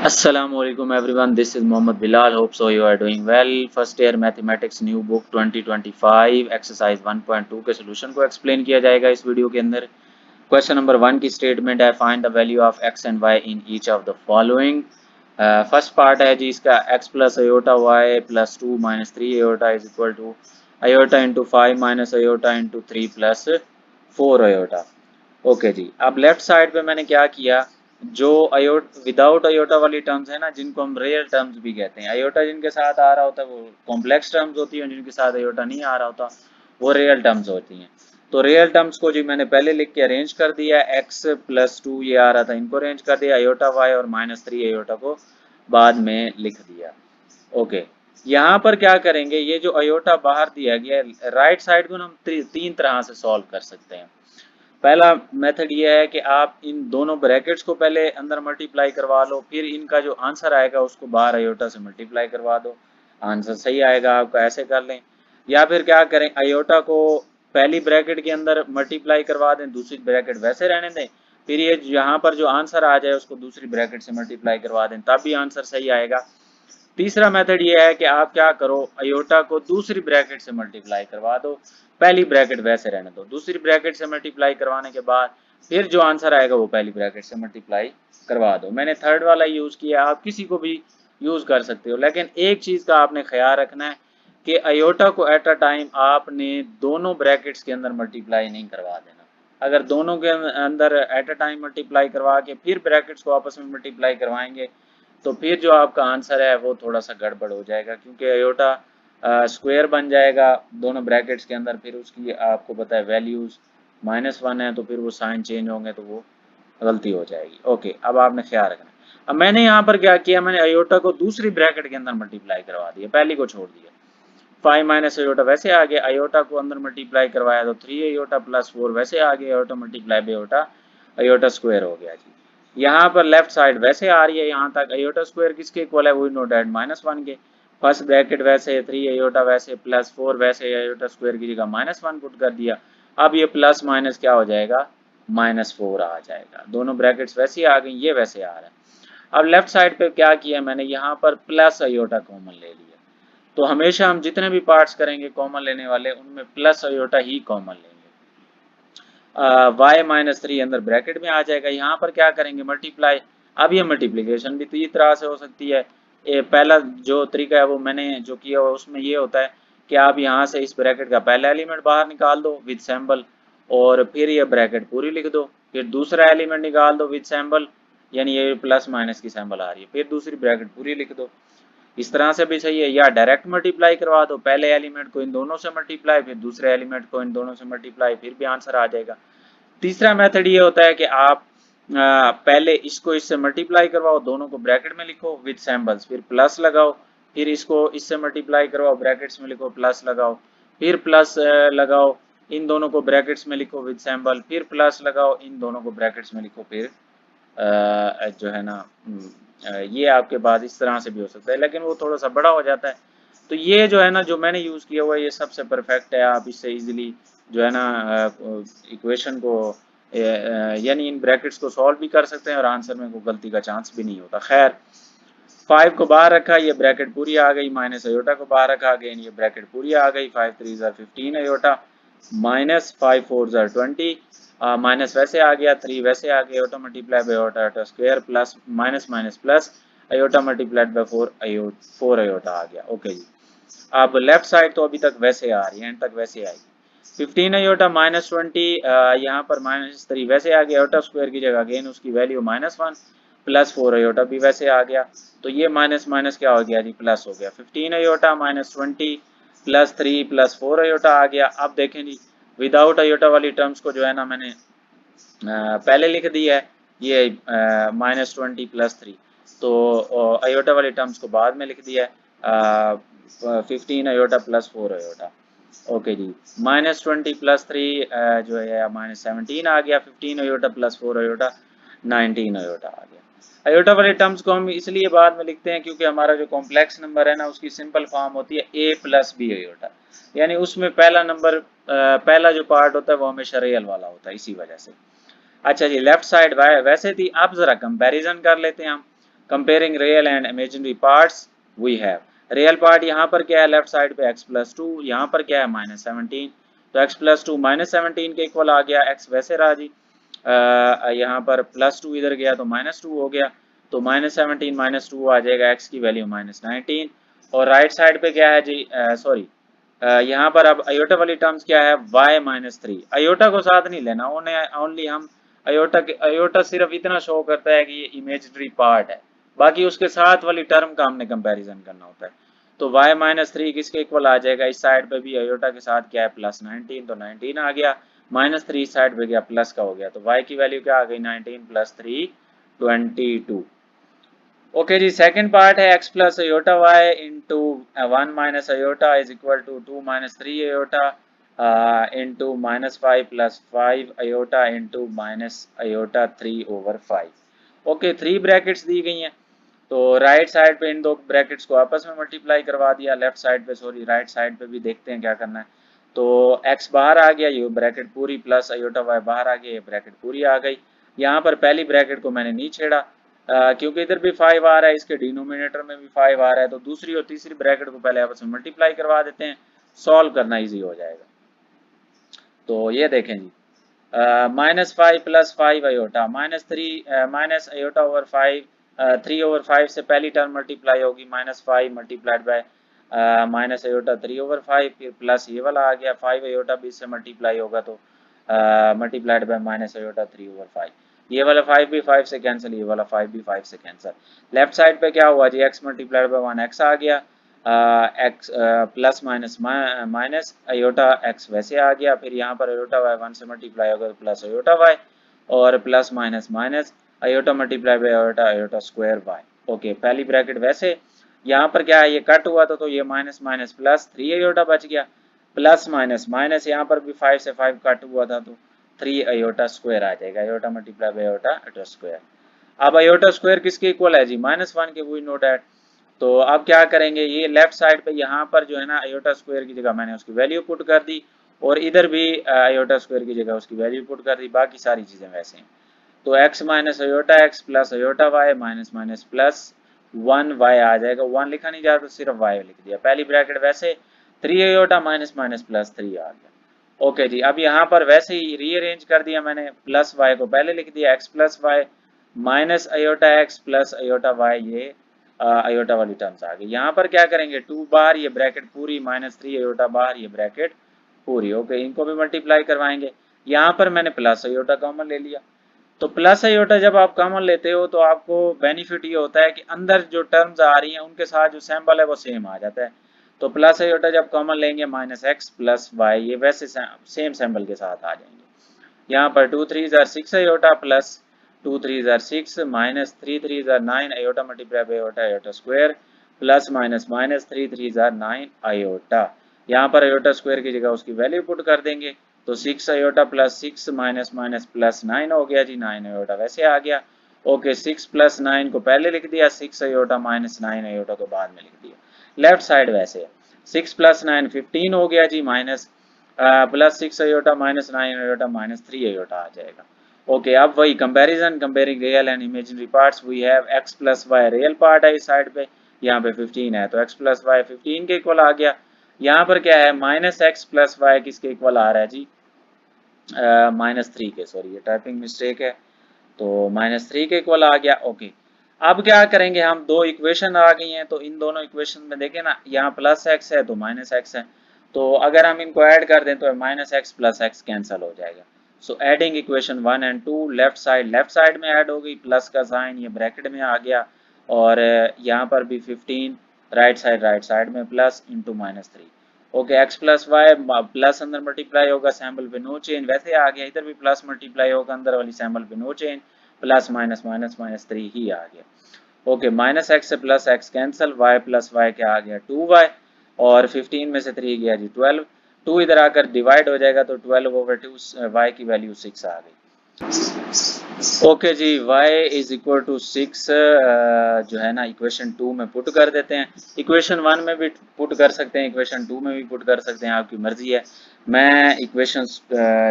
Assalamualaikum everyone, this is Mohammad Bilal. Hope so you are doing well. First year mathematics new book 2025 exercise 1.2 के solution को explain किया जाएगा इस video के अंदर। क्वेश्चन नंबर 1 की स्टेटमेंट है find the value of x and y in each of the following. First part है जी इसका x plus iota y plus 2 minus 3 iota is equal to iota into 5 minus iota into 3 plus 4 iota. Okay जी, अब left side पे मैंने क्या किया, जो विदाउट अयोटा वाली टर्म्स है ना, जिनको हम रियल टर्म्स भी कहते हैं, अयोटा जिनके साथ आ रहा होता है वो कॉम्प्लेक्स टर्म्स होती है, जिनके साथ अयोटा नहीं आ रहा होता वो रियल टर्म्स होती हैं। तो रियल टर्म्स को जी मैंने पहले लिख के अरेंज कर दिया, एक्स प्लस 2 ये आ रहा था, इनको अरेंज कर दिया, अयोटा वाई और माइनस 3 अयोटा को बाद में लिख दिया। ओके, यहाँ पर क्या करेंगे, ये जो अयोटा बाहर दिया गया राइट साइड को हम तीन तरह से सॉल्व कर सकते हैं। पहला मेथड ये है कि आप इन दोनों ब्रैकेट्स को पहले अंदर मल्टीप्लाई करवा लो, फिर इनका जो आंसर आएगा उसको बाहर अयोटा से मल्टीप्लाई करवा दो, आंसर सही आएगा आपका, ऐसे कर लें। या फिर क्या करें, अयोटा को पहली ब्रैकेट के अंदर मल्टीप्लाई करवा दें, दूसरी ब्रैकेट वैसे रहने दें, फिर ये यहाँ पर जो आंसर आ जाए उसको दूसरी ब्रैकेट से मल्टीप्लाई करवा दें, तब भी आंसर सही आएगा। तीसरा मेथड ये है कि आप क्या करो, अयोटा को दूसरी ब्रैकेट से मल्टीप्लाई करवा दो, पहली ब्रैकेट वैसे रहने दो, दूसरी ब्रैकेट से मल्टीप्लाई करवाने के बाद फिर जो आंसर आएगा वो पहली ब्रैकेट से मल्टीप्लाई करवा दो। मैंने थर्ड वाला यूज किया, आप किसी को भी यूज कर सकते हो, लेकिन एक चीज का आपने ख्याल रखना है कि अयोटा को एट अ टाइम आपने दोनों ब्रैकेट्स के अंदर मल्टीप्लाई नहीं करवा देना। अगर दोनों के अंदर एट अ टाइम मल्टीप्लाई करवा के फिर ब्रैकेट्स को आपस में मल्टीप्लाई करवाएंगे तो फिर जो आपका आंसर है वो थोड़ा सा गड़बड़ हो जाएगा, क्योंकि अयोटा स्क्वायर बन जाएगा दोनों ब्रैकेट्स के अंदर, फिर उसकी आपको पता है वैल्यूज -1 है, तो फिर वो साइन चेंज होंगे तो वो गलती हो जाएगी। ओके, अब आपने ख्याल रखना। अब मैंने यहाँ पर क्या किया, मैंने अयोटा को दूसरी ब्रैकेट के अंदर मल्टीप्लाई करवा दिया, पहली को छोड़ दिया। 5 माइनस अयोटा वैसे आ गया, अयोटा को अंदर मल्टीप्लाई करवाया तो 3 अयोटा प्लस 4 वैसे आ गया, iota multiply by iota, iota square हो गया जी। यहाँ पर लेफ्ट साइड वैसे आ रही है, यहाँ तक अयोटा स्क्वायर किसके इक्वल है, वही नो डैट -1 के। फर्स्ट ब्रैकेट वैसे, 3 अयोटा वैसे, प्लस 4 वैसे, अयोटा स्क्वायर की जगह -1 पुट कर दिया। अब ये प्लस माइनस क्या हो जाएगा, -4 आ जाएगा। दोनों ब्रैकेट्स वैसे आ गई, ये वैसे आ रहा है। अब लेफ्ट साइड पे क्या किया मैंने, यहाँ पर प्लस अयोटा कॉमन ले लिया। तो हमेशा हम जितने भी पार्ट्स करेंगे कॉमन लेने वाले, उनमें प्लस अयोटा ही कॉमन लेंगे। y-3 अंदर ब्रैकेट में आ जाएगा। यहाँ पर क्या करेंगे, मल्टीप्लाई। अब ये मल्टीप्लिकेशन भी तीन तरह से हो सकती है। पहला जो तरीका है वो मैंने जो किया हुआ उसमें ये होता है कि आप यहाँ से इस ब्रैकेट का पहला एलिमेंट बाहर निकाल दो विद सैम्बल, और फिर ये ब्रैकेट पूरी लिख दो, फिर दूसरा एलिमेंट निकाल दो विद सैम्बल, यानी ये प्लस माइनस की सैम्बल आ रही है, फिर दूसरी ब्रैकेट पूरी लिख दो। इस तरह से भी सही है, या डायरेक्ट मल्टीप्लाई करवा दो, पहले एलिमेंट को इन दोनों से मल्टीप्लाई, फिर दूसरे एलिमेंट को इन दोनों से मल्टीप्लाई, फिर भी आंसर आ जाएगा। तीसरा मेथड ये होता है कि आप पहले इसको इससे मल्टीप्लाई करवाओ, दोनों को ब्रैकेट में लिखो विद सैम्बल्स, फिर प्लस लगाओ, फिर इसको इससे मल्टीप्लाई करवाओ, ब्रैकेट्स में लिखो प्लस लगाओ, फिर प्लस लगाओ, इन दोनों को ब्रैकेट्स में लिखो विद सैम्बल, फिर प्लस लगाओ, इन दोनों को ब्रैकेट्स में लिखो, फिर जो है ना ये आपके पास इस तरह से भी हो सकता है, लेकिन वो थोड़ा सा बड़ा हो जाता है। तो ये जो है ना जो मैंने यूज़ किया हुआ है ये सबसे परफेक्ट है, आप इससे इजीली जो है ना इक्वेशन को यानी इन ब्रैकेट्स को सॉल्व भी कर सकते हैं और आंसर में कोई गलती का चांस भी नहीं होता। खैर, 5 को बाहर रखा, ये ब्रैकेट पूरी आ गई, माइनस अयोटा को बाहर रखा, अगेन ये ब्रैकेट पूरी आ गई, 5 3 15 अयोटा, माइनस 5 4 20, माइनस वैसे आ गया, 3 वैसे आ गया, iota multiply by iota square, plus minus minus plus, iota multiplied by 4 iota आ गया। ओके जी, अब लेफ्ट साइड तो अभी तक वैसे आ रही है, एंड तक वैसे आएगी। 15 अयोटा -20, यहाँ पर -3 वैसे आ गया, अयोटा स्क्वायर की जगह अगेन उसकी वैल्यू -1, प्लस 4 अयोटा भी वैसे आ गया, तो ये माइनस माइनस क्या हो गया जी, प्लस हो गया। 15 अयोटा -20 प्लस 3 प्लस 4 अयोटा आ गया। अब देखें जी, विदाउट अयोटा वाली टर्म्स को जो है ना मैंने पहले लिख दिया है, ये -20 प्लस 3, तो अयोटा वाली टर्म्स को बाद में लिख दिया है, 15 अयोटा प्लस 4 अयोटा। ओके जी, -20 प्लस 3 जो है -17 आ गया, 15 अयोटा प्लस 4 अयोटा 19 अयोटा आ गया। अयोटा वाले टर्म्स को हम इसलिए बाद में लिखते हैं क्योंकि हमारा जो कॉम्प्लेक्स नंबर है ना उसकी सिंपल फॉर्म होती है a प्लस बी अयोटा, यानी उसमें पहला नंबर पहला जो पार्ट होता है वो हमेशा रियल वाला होता है, इसी वजह से। अच्छा जी, लेफ्ट साइड वैसे थी, अब जरा कंपैरिजन कर लेते हैं हम। Comparing real and imaginary parts we have, real part यहाँ पर क्या है लेफ्ट साइड पे x+2, यहाँ पर क्या है -17, तो x+2 -17 के इक्वल आ गया, x वैसे रहा जी, यहाँ पर +2 इधर गया तो -2 हो गया, तो -17 -2 आ जाएगा, x की वैल्यू -19, और राइट साइड पे क्या है जी, सॉरी यहाँ पर अब अयोटा वाली टर्म्स क्या है y-3, अयोटा को साथ नहीं लेना, ओनली हम अयोटा सिर्फ इतना शो करता है कि ये इमेजिनरी पार्ट है, बाकी उसके साथ वाली टर्म का हमने कंपैरिजन करना होता है। तो y-3 किसके इक्वल आ जाएगा, इस साइड पे भी अयोटा के साथ क्या है +19, तो 19 आ गया, -3 इस साइड पे गया प्लस का हो गया, तो y की वैल्यू क्या आ गई 19 + 3 22। ओके जी, सेकंड पार्ट है x plus iota y into 1 minus iota is equal to 2 minus 3 iota into -5 + 5 iota into minus iota 3/5। Okay, 3 brackets दी गई हैं, तो राइट साइड पे इन दो ब्रैकेट्स को आपस में मल्टीप्लाई करवा दिया, लेफ्ट साइड पे सॉरी राइट साइड पे भी देखते हैं क्या करना है। तो x बाहर आ गया, ये ब्रैकेट पूरी, प्लस अयोटा y बाहर आ गया, ये ब्रैकेट पूरी आ गई। यहाँ पर पहली ब्रैकेट को मैंने नहीं छेड़ा, क्योंकि इधर भी 5 आ रहा है, इसके डिनोमिनेटर में भी 5 आ रहा है, तो दूसरी और तीसरी ब्रैकेट को पहले आपस में मल्टीप्लाई करवा देते हैं, सॉल्व करना इजी हो जाएगा। तो ये देखें जी, -5 + 5 अयोटा माइनस अयोटा ओवर 5, 3/5 से पहली टर्म मल्टीप्लाई होगी, -5 मल्टीप्लाइड बाय माइनस अयोटा 3/5, फिर प्लस ये वाला आ गया, 5 अयोटा भी इससे मल्टीप्लाई होगा तो मल्टीप्लाइड बाय माइनस अयोटा 3/5, ये वाला 5 भी 5 से कैंसिल, ये वाला 5 भी 5 से कैंसिल। लेफ्ट साइड पे क्या हुआ जी, x मल्टीप्लाइड बाय 1x आ गया, x plus minus minus iota x वैसे आ गया, फिर यहाँ पर अयोटा y 1 से मल्टीप्लाई होगा तो प्लस अयोटा y, और plus minus minus iota multiply by iota iota square y। Okay, पहली ब्रैकेट वैसे, यहाँ पर क्या है ये कट हुआ था तो ये माइनस माइनस प्लस 3 अयोटा बच गया, प्लस माइनस माइनस यहाँ पर भी 5 से 5 कट हुआ था तो 3 अयोटा स्क्वायर आ जाएगा, iota multiply by iota iota square. अब अयोटा स्क्वायर किसके इक्वल है जी, -1 के, वी नो दैट। तो अब क्या करेंगे, ये लेफ्ट साइड पे यहाँ पर जो है ना अयोटा स्क्वायर की जगह मैंने उसकी वैल्यू पुट कर दी, और इधर भी अयोटा स्क्वायर की जगह उसकी वैल्यू पुट कर दी, बाकी सारी चीजें वैसे हैं। तो x minus iota x plus iota y minus minus plus 1 y आ जाएगा, 1 लिखा नहीं जाता तो सिर्फ y लिख दिया, पहली ब्रैकेट वैसे 3 अयोटा माइनस माइनस प्लस 3 आ गया। ओके जी, अब यहाँ पर वैसे ही रीअरेंज कर दिया मैंने, प्लस y को पहले लिख दिया, x plus Y minus iota x plus iota y, ये अयोटा वाली टर्म्स आ गई। यहाँ पर क्या करेंगे, 2 बार ये ब्रैकेट पूरी, -3 अयोटा बाहर ये ब्रैकेट पूरी। ओके, इनको भी मल्टीप्लाई करवाएंगे, यहाँ पर मैंने प्लस अयोटा कॉमन ले लिया, तो प्लस अयोटा जब आप कॉमन लेते हो तो आपको बेनिफिट ये होता है कि अंदर जो टर्म्स आ रही हैं उनके साथ जो सैम्बल है वो सेम आ जाता है। तो प्लस अयोटा जब कॉमन लेंगे -x प्लस y, ये वैसे सेम सैम्बल के साथ आ जाएंगे। यहाँ पर 2 3 जार 6 अयोटा प्लस 2 3 जार 6 माइनस 3 3 जार 9 iota multiply by iota iota square plus minus minus 3 3 जार 9 अयोटा। यहाँ पर अयोटा स्क्वायर की जगह उसकी वैल्यू पुट कर देंगे, तो 6 iota plus 6 minus minus plus 9 हो गया जी, 9 अयोटा वैसे आ गया। ओके, 6 प्लस 9 को पहले लिख दिया, 6 अयोटा माइनस 9 अयोटा को बाद में लिख दिया। लेफ्ट साइड वैसे 6 प्लस 9 15 हो गया जी, minus plus 6 iota minus 9 iota minus 3 iota आ जाएगा। ओके, अब वही comparison, comparing real and imaginary parts, we have x plus Y real part है इस साइड पे, यहाँ पे 15 है तो x प्लस वाई 15 के इक्वल आ गया। यहाँ पर क्या है, -x प्लस वाई किसके इक्वल आ रहा है जी, -3 के, सॉरी ये टाइपिंग मिस्टेक है, तो -3 के इक्वल आ गया। ओके, अब क्या करेंगे, हम दो इक्वेशन आ गई हैं, तो इन दोनों इक्वेशन में देखें ना, यहाँ प्लस x है तो माइनस x है, तो अगर हम इनको ऐड कर दें तो -x प्लस x कैंसिल हो जाएगा। So adding equation 1 and 2, left side में ऐड हो गई, प्लस का साइन ये ब्रैकेट में आ गया, और यहाँ पर भी 15 राइट साइड में plus into -3। Okay, x plus Y plus अंदर मल्टीप्लाई होगा, सैम्बल पे नो चेंज, वैसे आ गया, इधर भी प्लस मल्टीप्लाई होगा अंदर वाली सैम्बल पे no change, plus minus minus minus 3 ही आ गया। ओके, -x से plus x cancel, y plus y क्या आ गया 2y, और 15 में से 3 गया जी 12, 2 इधर आकर डिवाइड हो जाएगा तो 12/2 y की वैल्यू 6 आ गई। ओके जी, y इज इक्वल टू 6 जो है ना इक्वेशन 2 में पुट कर देते हैं, इक्वेशन 1 में भी पुट कर सकते हैं, इक्वेशन 2 में भी पुट कर सकते हैं, आपकी मर्जी है। मैं इक्वेशन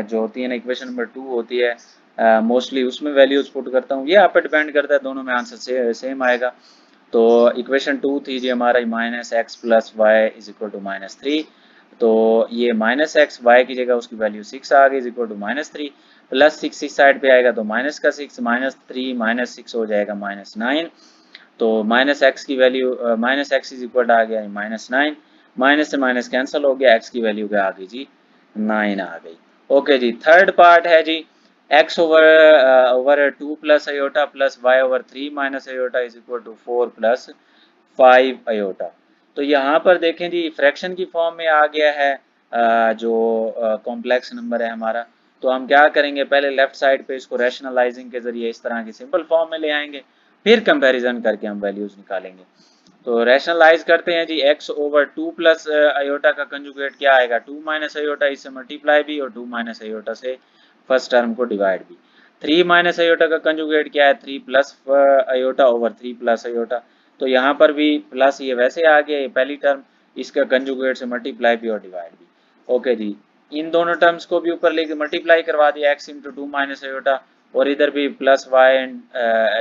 जो होती है ना, इक्वेशन नंबर 2 होती है मोस्टली उसमें वैल्यूज पुट करता हूँ। ये आप पे डिपेंड करता है, दोनों में आंसर सेम आएगा। तो इक्वेशन 2 थी जी हमारा minus X plus Y is equal to -3। तो ये माइनस एक्स वाई की जगह उसकी वैल्यू 6 आ गई इज इक्वल टू -3, प्लस 6 इस साइड पे आएगा तो माइनस का 6, -3 -6 हो जाएगा -9। तो माइनस एक्स की value minus X is equal आ गया -9, माइनस से माइनस कैंसिल हो गया, एक्स की वैल्यू क्या आ गई जी 9 आ गई। ओके जी, थर्ड पार्ट है जी x over 2 plus iota plus y over 3 minus iota is equal to 4 plus 5 iota. तो यहाँ पर देखें जी फ्रैक्शन की फॉर्म में आ गया है जो कॉम्प्लेक्स नंबर है हमारा। तो हम क्या करेंगे, पहले लेफ्ट साइड पे इसको रैशनलाइजिंग के जरिए इस तरह की सिंपल फॉर्म में ले आएंगे, फिर कंपैरिजन करके हम वैल्यूज निकालेंगे। तो रैशनलाइज करते हैं जी, x ओवर 2 प्लस आयोटा का कंजुगेट क्या आएगा 2 माइनस आयोटा, इससे मल्टीप्लाई भी और 2 माइनस आयोटा से फर्स्ट टर्म को डिवाइड भी। 3 माइनस आयोटा का कंजुगेट क्या है 3 plus iota over 3 plus iota. तो यहाँ पर भी प्लस ये वैसे आ गया, ये पहली टर्म, इसका कंजुगेट से मल्टीप्लाई भी और डिवाइड भी। ओके जी, इन दोनों टर्म्स को भी ऊपर लेके मल्टीप्लाई करवा दिया, x इंटू 2 माइनस आयोटा, और इधर भी प्लस वाई एंड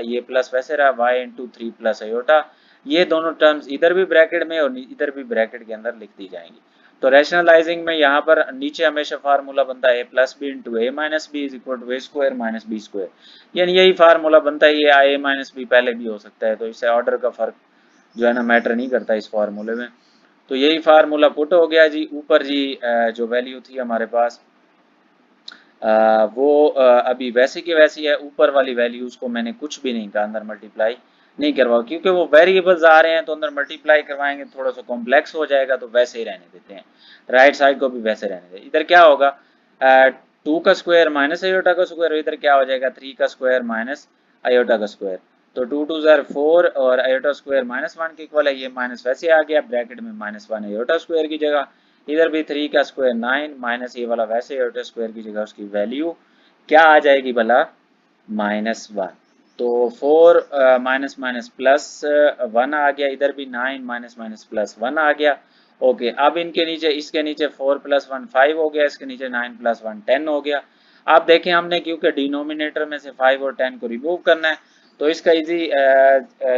ये प्लस वैसे रहा y इंटू 3 प्लस आयोटा। ये दोनों टर्म्स इधर भी ब्रैकेट में और इधर भी ब्रैकेट के अंदर लिख दी जाएंगी। तो रैशनलाइजिंग में यहाँ पर नीचे हमेशा फार्मूला बनता है a plus B into A minus B is equal to A square minus B square, यानी यही फार्मूला बनता है। ये a माइनस बी पहले भी हो सकता है, तो इससे ऑर्डर का फर्क जो है ना मैटर नहीं करता इस फार्मूले में। तो यही फार्मूला पुट हो गया जी। ऊपर जी जो वैल्यू थी हमारे पास वो अभी वैसे की वैसी है, ऊपर वाली वैल्यूज को मैंने कुछ भी नहीं कहा अंदर मल्टीप्लाई नहीं करवाओ, क्योंकि वो वेरिएबल्स आ रहे हैं तो अंदर मल्टीप्लाई करवाएंगे थोड़ा सा कॉम्प्लेक्स हो जाएगा, तो वैसे ही रहने देते हैं। राइट साइड को भी वैसे रहने दें। इधर क्या होगा 2 का स्क्वायर माइनस आयोटा का स्क्वायर, इधर क्या हो जाएगा 3 का स्क्वायर माइनस आयोटा का स्क्वायर। तो 2 2 ज़र 4 और आयोटा स्क्वायर -1 के इक्वल है, ये माइनस वैसे आ गया ब्रैकेट में -1 आयोटा स्क्वायर की जगह। इधर भी 3 का स्क्वायर 9 माइनस ये वाला वैसे आयोटा स्क्वायर की जगह उसकी वैल्यू क्या आ जाएगी भला -1। तो 4 माइनस माइनस प्लस 1 आ गया, इधर भी 9 माइनस माइनस प्लस 1 आ गया। ओके, अब इनके नीचे इसके नीचे 4 प्लस 1 5 हो गया, इसके नीचे 9 प्लस 1 10 हो गया। आप देखें हमने क्योंकि डिनोमिनेटर में से 5 और 10 को रिमूव करना है, तो इसका इजी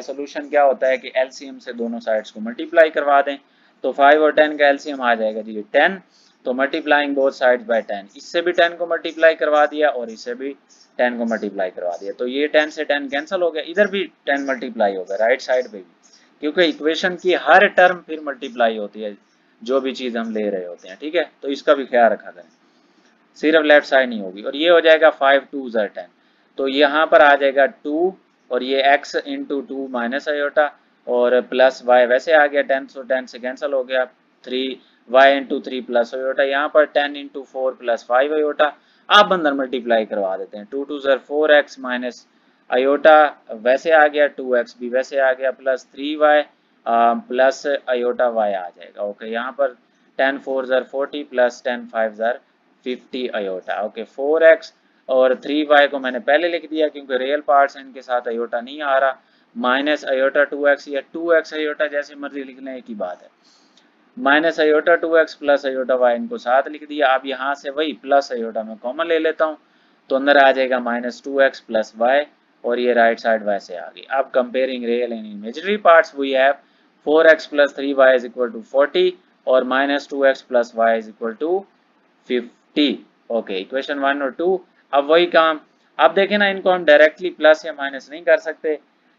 सोल्यूशन क्या होता है कि एलसीएम से दोनों साइड्स को मल्टीप्लाई करवा दें। तो 5 और 10 का एलसीएम आ जाएगा जी 10, तो मल्टीप्लाइंग बोथ साइड्स बाय 10, इससे भी 10 को मल्टीप्लाई करवा दिया और इससे भी 10 को मल्टीप्लाई करवा दिया। तो ये 10 से 10 कैंसिल हो गया, इधर भी 10 मल्टीप्लाई होगा राइट साइड पे भी, क्योंकि इक्वेशन की हर टर्म फिर मल्टीप्लाई होती है जो भी चीज़ हम ले रहे होते हैं। ठीक है, तो इसका भी ख्याल रखा करें, सिर्फ लेफ्ट साइड नहीं होगी। और ये हो जाएगा 5 2 ज़र 10, तो यहाँ पर आ जाएगा 2 और ये x इंटू 2 माइनस आयोटा और प्लस y वैसे आ गया 10, सो 10 से कैंसिल हो गया 3 y इंटू 3 प्लस आयोटा, यहाँ पर 10 इंटू 4 प्लस 5 आयोटा। आप अंदर मल्टीप्लाई करवा देते हैं, 2 2 ज़र 4x माइनस आयोटा वैसे आ गया, 2x भी वैसे आ गया, plus 3y plus iota y आ जाएगा। ओके, यहाँ पर 10 4 ज़र 40 प्लस 10 5 ज़र 50 आयोटा। ओके, 4x और 3y को मैंने पहले लिख दिया क्योंकि रियल पार्ट्स इनके साथ आयोटा नहीं आ रहा, माइनस आयोटा 2x या 2x आयोटा जैसे मर्जी लिख लें, एक ही बात है। Minus iota 2x plus iota y इनको साथ लिख दिया। अब यहाँ से वही प्लस आयोटा में कॉमन ले लेता हूँ, तो अंदर आ जाएगा -2x प्लस y और ये राइट साइड वैसे आ गई। अब comparing real and imaginary parts we have 4x plus 3y is equal to 40 और -2x plus y is equal to 50। Okay, equation 1 और 2। अब वही काम, अब देखें ना, इनको हम डायरेक्टली प्लस या माइनस नहीं कर सकते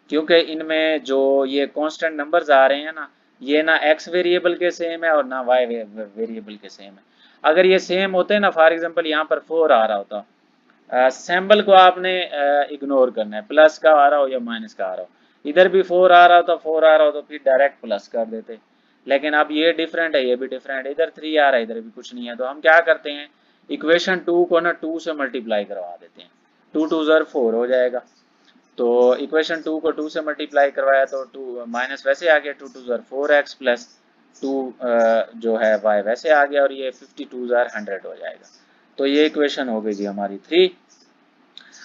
क्योंकि इनमें जो ये कांस्टेंट नंबर्स आ रहे हैं ना, ये ना x वेरिएबल के सेम है और ना y वेरिएबल के सेम है। अगर ये सेम होते ना, फॉर एग्जांपल यहाँ पर 4 आ रहा होता, सिंबल को आपने इग्नोर करना है, प्लस का आ रहा हो या माइनस का आ रहा हो। इधर भी 4 आ रहा था, 4 आ रहा हो तो फिर डायरेक्ट प्लस कर देते, लेकिन अब ये डिफरेंट है, ये भी डिफरेंट है, इधर 3 आ रहा है इधर भी कुछ नहीं है, तो हम क्या करते हैं इक्वेशन 2 को ना 2 से मल्टीप्लाई करवा देते हैं, 2 2 ज़र 4 हो जाएगा। तो इक्वेशन 2 को 2 से मल्टीप्लाई करवाया तो 2 माइनस वैसे आ गया, 2 2 ज़र 4x प्लस 2 जो है y वैसे आ गया और ये 52 ज़र 100 हो जाएगा। तो ये इक्वेशन हो गई जी हमारी 3।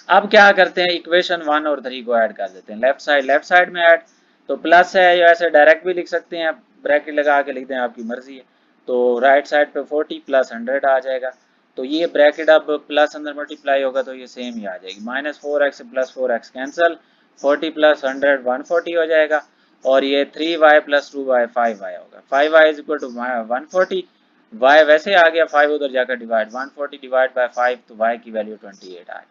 अब क्या करते हैं इक्वेशन 1 और 3 को ऐड कर देते हैं, लेफ्ट साइड में ऐड, तो प्लस है या ऐसे डायरेक्ट भी लिख सकते हैं, ब्रैकेट लगा के लिख दें, आपकी मर्जी है। तो राइट साइड पे 40 प्लस 100 आ जाएगा। तो ये ब्रैकेट अब प्लस अंदर मल्टीप्लाई होगा तो ये सेम ही आ जाएगी। -4x plus 4x cancel, 40 plus 100 140 हो जाएगा, और ये 3y प्लस 2y 5y होगा। 5y is equal to 140, y वैसे आ गया, 5 उधर जाकर डिवाइड, 140 डिवाइड बाय 5 तो y की वैल्यू 28 आ गई।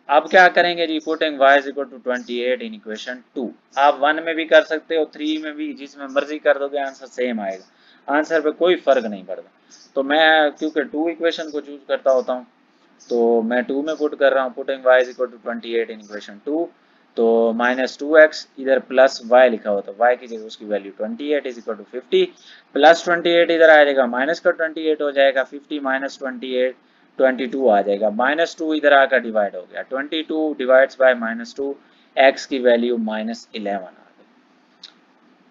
अब क्या करेंगे जी, putting y is equal to 28 in equation 2। आप 1 में भी कर सकते हो, 3 में भी, जिसमें मर्जी कर दोगे आंसर सेम आएगा, आंसर पे कोई फर्क नहीं पड़ता। तो मैं क्योंकि 2 इक्वेशन को चूज करता होता हूँ तो मैं 2 में पुट कर रहा हूँ, putting y is equal to 28 in equation 2। तो -2x इधर प्लस y लिखा होता है, y की जगह उसकी value 28 is equal to 50, plus 28 इधर आ जाएगा, माइनस का 28 हो जाएगा, 50 माइनस 28 22 आ जाएगा, -2 इधर आकर डिवाइड हो गया, 22 डिवाइड्स बाय -2, x की वैल्यू -11 आ गई।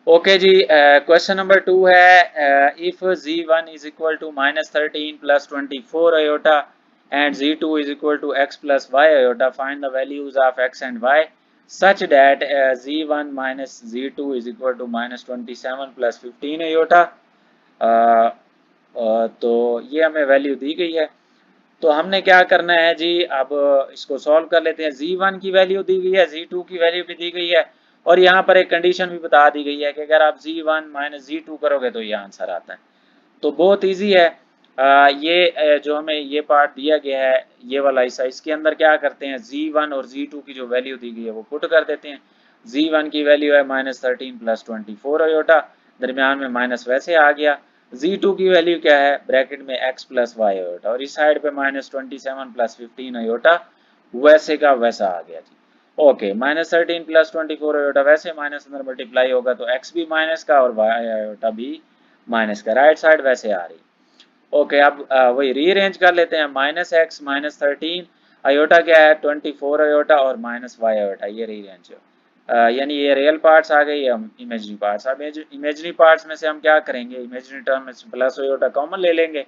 ओके जी, क्वेश्चन नंबर 2 है, if z1 is equal to -13 plus 24 iota and z2 is equal to x plus y iota, find the values of x and y such that z1 minus z2 is equal to -27 plus 15 iota। तो ये हमें value दी गई है, तो हमने क्या करना है जी, अब इसको सॉल्व कर लेते हैं। z1 की वैल्यू दी गई है, z2 की वैल्यू भी दी गई है, और यहाँ पर एक कंडीशन भी बता दी गई है कि अगर आप z1 माइनस z2 करोगे तो ये आंसर आता है। तो बहुत इजी है। ये जो हमें ये पार्ट दिया गया है, ये वाला हिस्सा, इसके अंदर क्या करते हैं, z1 और z2 की जो वैल्यू दी गई है वो पुट कर देते हैं। z1 की वैल्यू है -13 प्लस 24 अयोटा, दरमियान में माइनस वैसे आ गया। z2 की वैल्यू क्या है, ब्रैकेट में x प्लस y अयोटा, और इस साइड पे -27 प्लस 15 अयोटा, वैसे का वैसा आ गया जी। ओके, -13 प्लस 24 अयोटा वैसे माइनस अंदर मल्टीप्लाई होगा तो x भी माइनस का और y अयोटा भी माइनस का, राइट साइड वैसे आ रही। ओके, अब वही रीअरेंज कर लेते हैं, -x -13 अयोटा क्या है 24 अयोटा और -y अयोटा, ये रीअरेंज यानी ये रियल पार्ट्स आ गई, हम इमेजिनरी पार्ट्स। अब इमेजिनरी पार्ट्स में से हम क्या करेंगे, इमेजिनरी टर्म में प्लस अयोटा कॉमन ले लेंगे,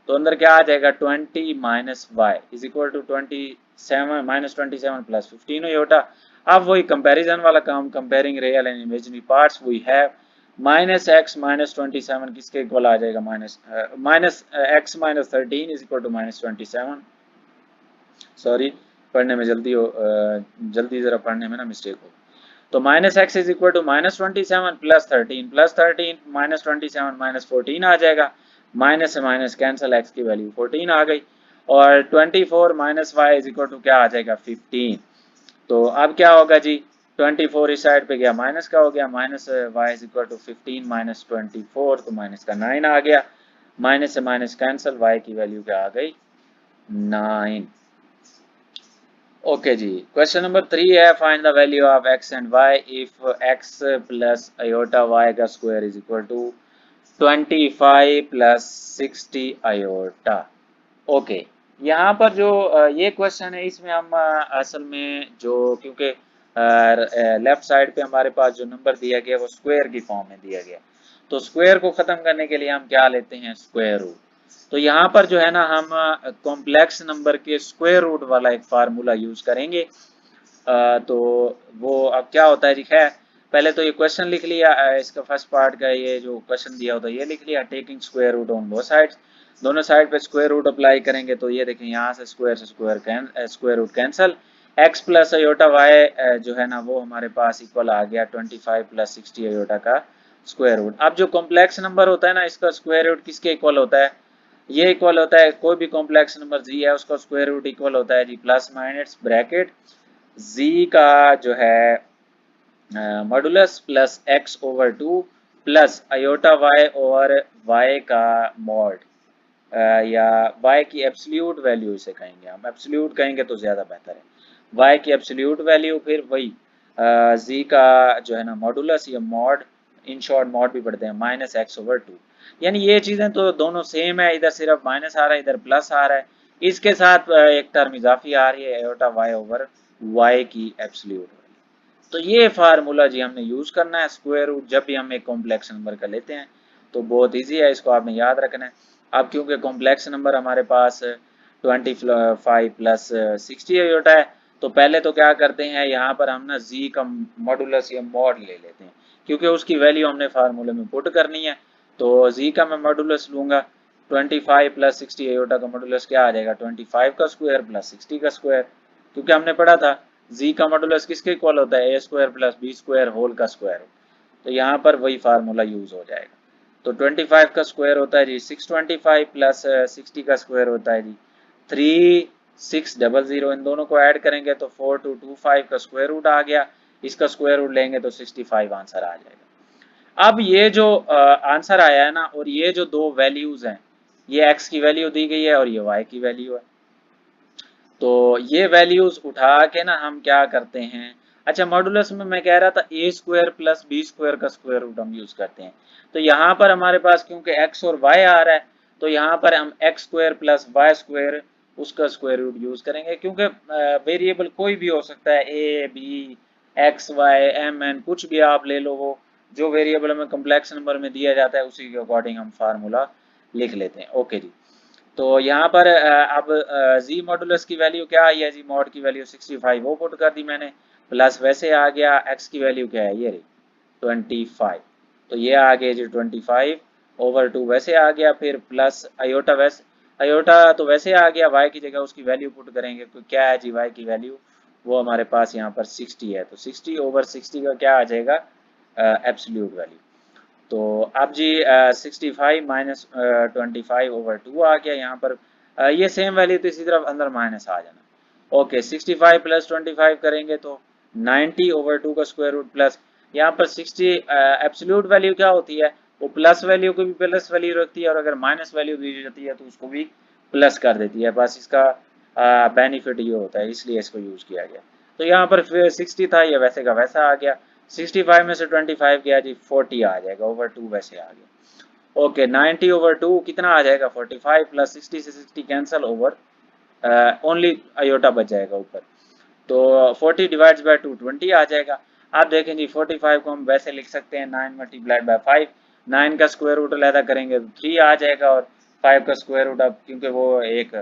तो अंदर क्या आ जाएगा 20 minus y is equal to 27 -27 plus 15 iota. अब वही कंपैरिजन वाला काम, comparing real and imaginary parts, we have -x -27 किसके इक्वल आ जाएगा, -x -13 is equal to -27। Sorry, पढ़ने में जल्दी जरा पढ़ने में ना मिस्टेक हो। तो -x is equal to -27 plus 13 -27 -14 आ जाएगा, माइनस से माइनस कैंसिल, x की वैल्यू 14 आ गई, और 24 minus y is equal to क्या आ जाएगा 15। तो अब क्या होगा जी, 24 इस साइड पे गया माइनस का हो गया, minus y is equal to 15 minus 24, तो माइनस का 9 आ गया, माइनस से माइनस कैंसिल, y की वैल्यू क्या आ गई 9। ओके जी, क्वेश्चन नंबर 3 है, find the value of x and y if x plus iota y का square is equal to 25 plus 60 iota. Okay, यहाँ पर जो ये क्वेश्चन है, इसमें हम असल में जो, क्योंकि लेफ्ट साइड पे हमारे पास जो नंबर दिया गया वो स्क्वायर की फॉर्म में दिया गया, तो स्क्वायर को ख़त्म करने के लिए हम क्या लेते हैं, स्क्वायर रूट। तो यहाँ पर जो है ना, हम कॉम्प्लेक्स नंबर के स्क्वायर रूट वाला एक फार्मूला यूज़ करेंगे। तो वो अब क्या होता है जी, खैर पहले तो ये क्वेश्चन लिख लिया, इसका फर्स्ट पार्ट का ये जो क्वेश्चन दिया होता है ये लिख लिया, taking square root on both sides, दोनों साइड पे स्क्वायर रूट अप्लाई करेंगे, तो ये देखें यहाँ से square root cancel, x plus iota y जो है ना वो हमारे पास इक्वल आ गया 25 प्लस 60 अयोटा का स्क्वायर रूट। अब जो कॉम्प्लेक्स नंबर होता है ना, इसका स्क्वायर रूट किसके इक्वल होता है, ये इक्वल होता है, कोई भी कॉम्प्लेक्स नंबर z है उसका स्क्वायर रूट इक्वल होता है जी प्लस माइनस ब्रैकेट z का जो है modulus plus x over 2 plus iota y over y का मॉड, या y की एब्सोल्यूट वैल्यू इसे कहेंगे, हम एब्सोल्यूट कहेंगे तो ज़्यादा बेहतर है, y की एब्सोल्यूट वैल्यू, फिर वही z का जो है ना मॉडुलस या मॉड, इन शॉर्ट मॉड भी पढ़ते हैं, माइनस x ओवर 2। यानी ये चीज़ें तो दोनों सेम है, इधर सिर्फ माइनस आ रहा है, इधर प्लस आ रहा है, इसके साथ एक टर्म इजाफी आ रही है, अयोटा y ओवर y की एब्सोल्यूट वैल्यू। तो ये फार्मूला जी हमने यूज़ करना है, स्क्वायर रूट जब भी हम एक कॉम्प्लेक्स नंबर का लेते हैं, तो बहुत ईजी है, इसको आपने याद रखना है। अब क्योंकि कॉम्प्लेक्स नंबर हमारे पास 25 प्लस 60 अयोटा है, तो पहले तो क्या करते हैं, यहाँ पर हम ना z का मॉडुलस या मॉड ले लेते हैं, क्योंकि उसकी वैल्यू हमने फार्मूले में पुट करनी है। तो z का मैं मॉडुलस लूँगा 25 प्लस 60 आयोटा का मॉडुलस क्या आ जाएगा 25 का स्क्वायर प्लस 60 का स्क्वायर, क्योंकि हमने पढ़ा था जी का मॉडुलस किसके इक्वल होता है A square plus B square whole का स्क्वायर। तो यहाँ पर वही फार्मूला यूज हो जाएगा। तो 25 का स्क्वायर होता है जी 625 प्लस 60 का स्क्वायर होता है जी 3600, इन दोनों को ऐड करेंगे तो 4225 का स्क्वायर रूट आ गया, इसका स्क्वायर रूट लेंगे तो 65 आंसर आ जाएगा। अब ये जो आंसर आया है ना, और ये जो दो वैल्यूज हैं, ये x की वैल्यू दी गई है और ये y की वैल्यू है। तो ये वैल्यूज उठा के ना हम क्या करते हैं, अच्छा मॉडुलस में मैं कह रहा था ए स्क्वायर प्लस बी स्क्वायर का स्क्वायर रूट हम यूज करते हैं। तो यहाँ पर हमारे पास क्योंकि x और y आ रहा है, तो यहाँ पर हम x square plus y square उसका स्क्वायर रूट यूज करेंगे, क्योंकि वेरिएबल कोई भी हो सकता है, a b x y m n कुछ भी आप ले लो, वो जो वेरिएबल हमें कम्प्लेक्स नंबर में दिया जाता है उसी के अकॉर्डिंग हम फार्मूला लिख लेते हैं। ओके जी, तो यहाँ पर अब जी मॉडुलस की वैल्यू क्या आई है जी, मॉड की वैल्यू 65 वो पुट कर दी मैंने, प्लस वैसे आ गया एक्स की वैल्यू क्या है ये रही 25, तो ये आ गया जी 25 ओवर 2 वैसे आ गया, फिर प्लस अयोटा वैसे अयोटा तो वैसे आ गया, वाई की जगह उसकी वैल्यू पुट करेंगे तो क्या है जी वाई की वैल्यू, वो हमारे पास यहाँ पर 60 है, तो 60 ओवर 60 का क्या आ जाएगा एब्सोल्यूट वैल्यू। तो अब जी 65 माइनस 25 ओवर 2 आ गया यहाँ पर, ये सेम वैल्यू तो इसी तरफ अंदर माइनस आ जाना। ओके 65 प्लस 25 करेंगे तो 90 ओवर 2 का स्क्वायर रूट प्लस यहाँ पर 60 एब्सोल्यूट वैल्यू क्या होती है, वो प्लस वैल्यू को भी प्लस वैल्यू रखती है और अगर माइनस वैल्यू दी जाती है तो उसको भी प्लस कर देती है, बस इसका बेनिफिट ये होता है, इसलिए इसको यूज किया गया। तो यहाँ पर 60 था, ये वैसे का वैसा आ गया, 65 में से 25 गया जी 40 आ जाएगा, ओवर 2 वैसे आ गया। ओके 90 ओवर 2 कितना आ जाएगा 45 प्लस 60 से 60 कैंसल, ओवर ओनली अयोटा बच जाएगा ऊपर, तो 40 डिवाइड्स बाय 2 20 आ जाएगा। आप देखें जी 45 को हम वैसे लिख सकते हैं 9 मल्टीप्लाइड बाय 5, 9 का स्क्वायर रूट अलहदा करेंगे तो 3 आ जाएगा, और 5 का स्क्वायर रूट अब क्योंकि वो एक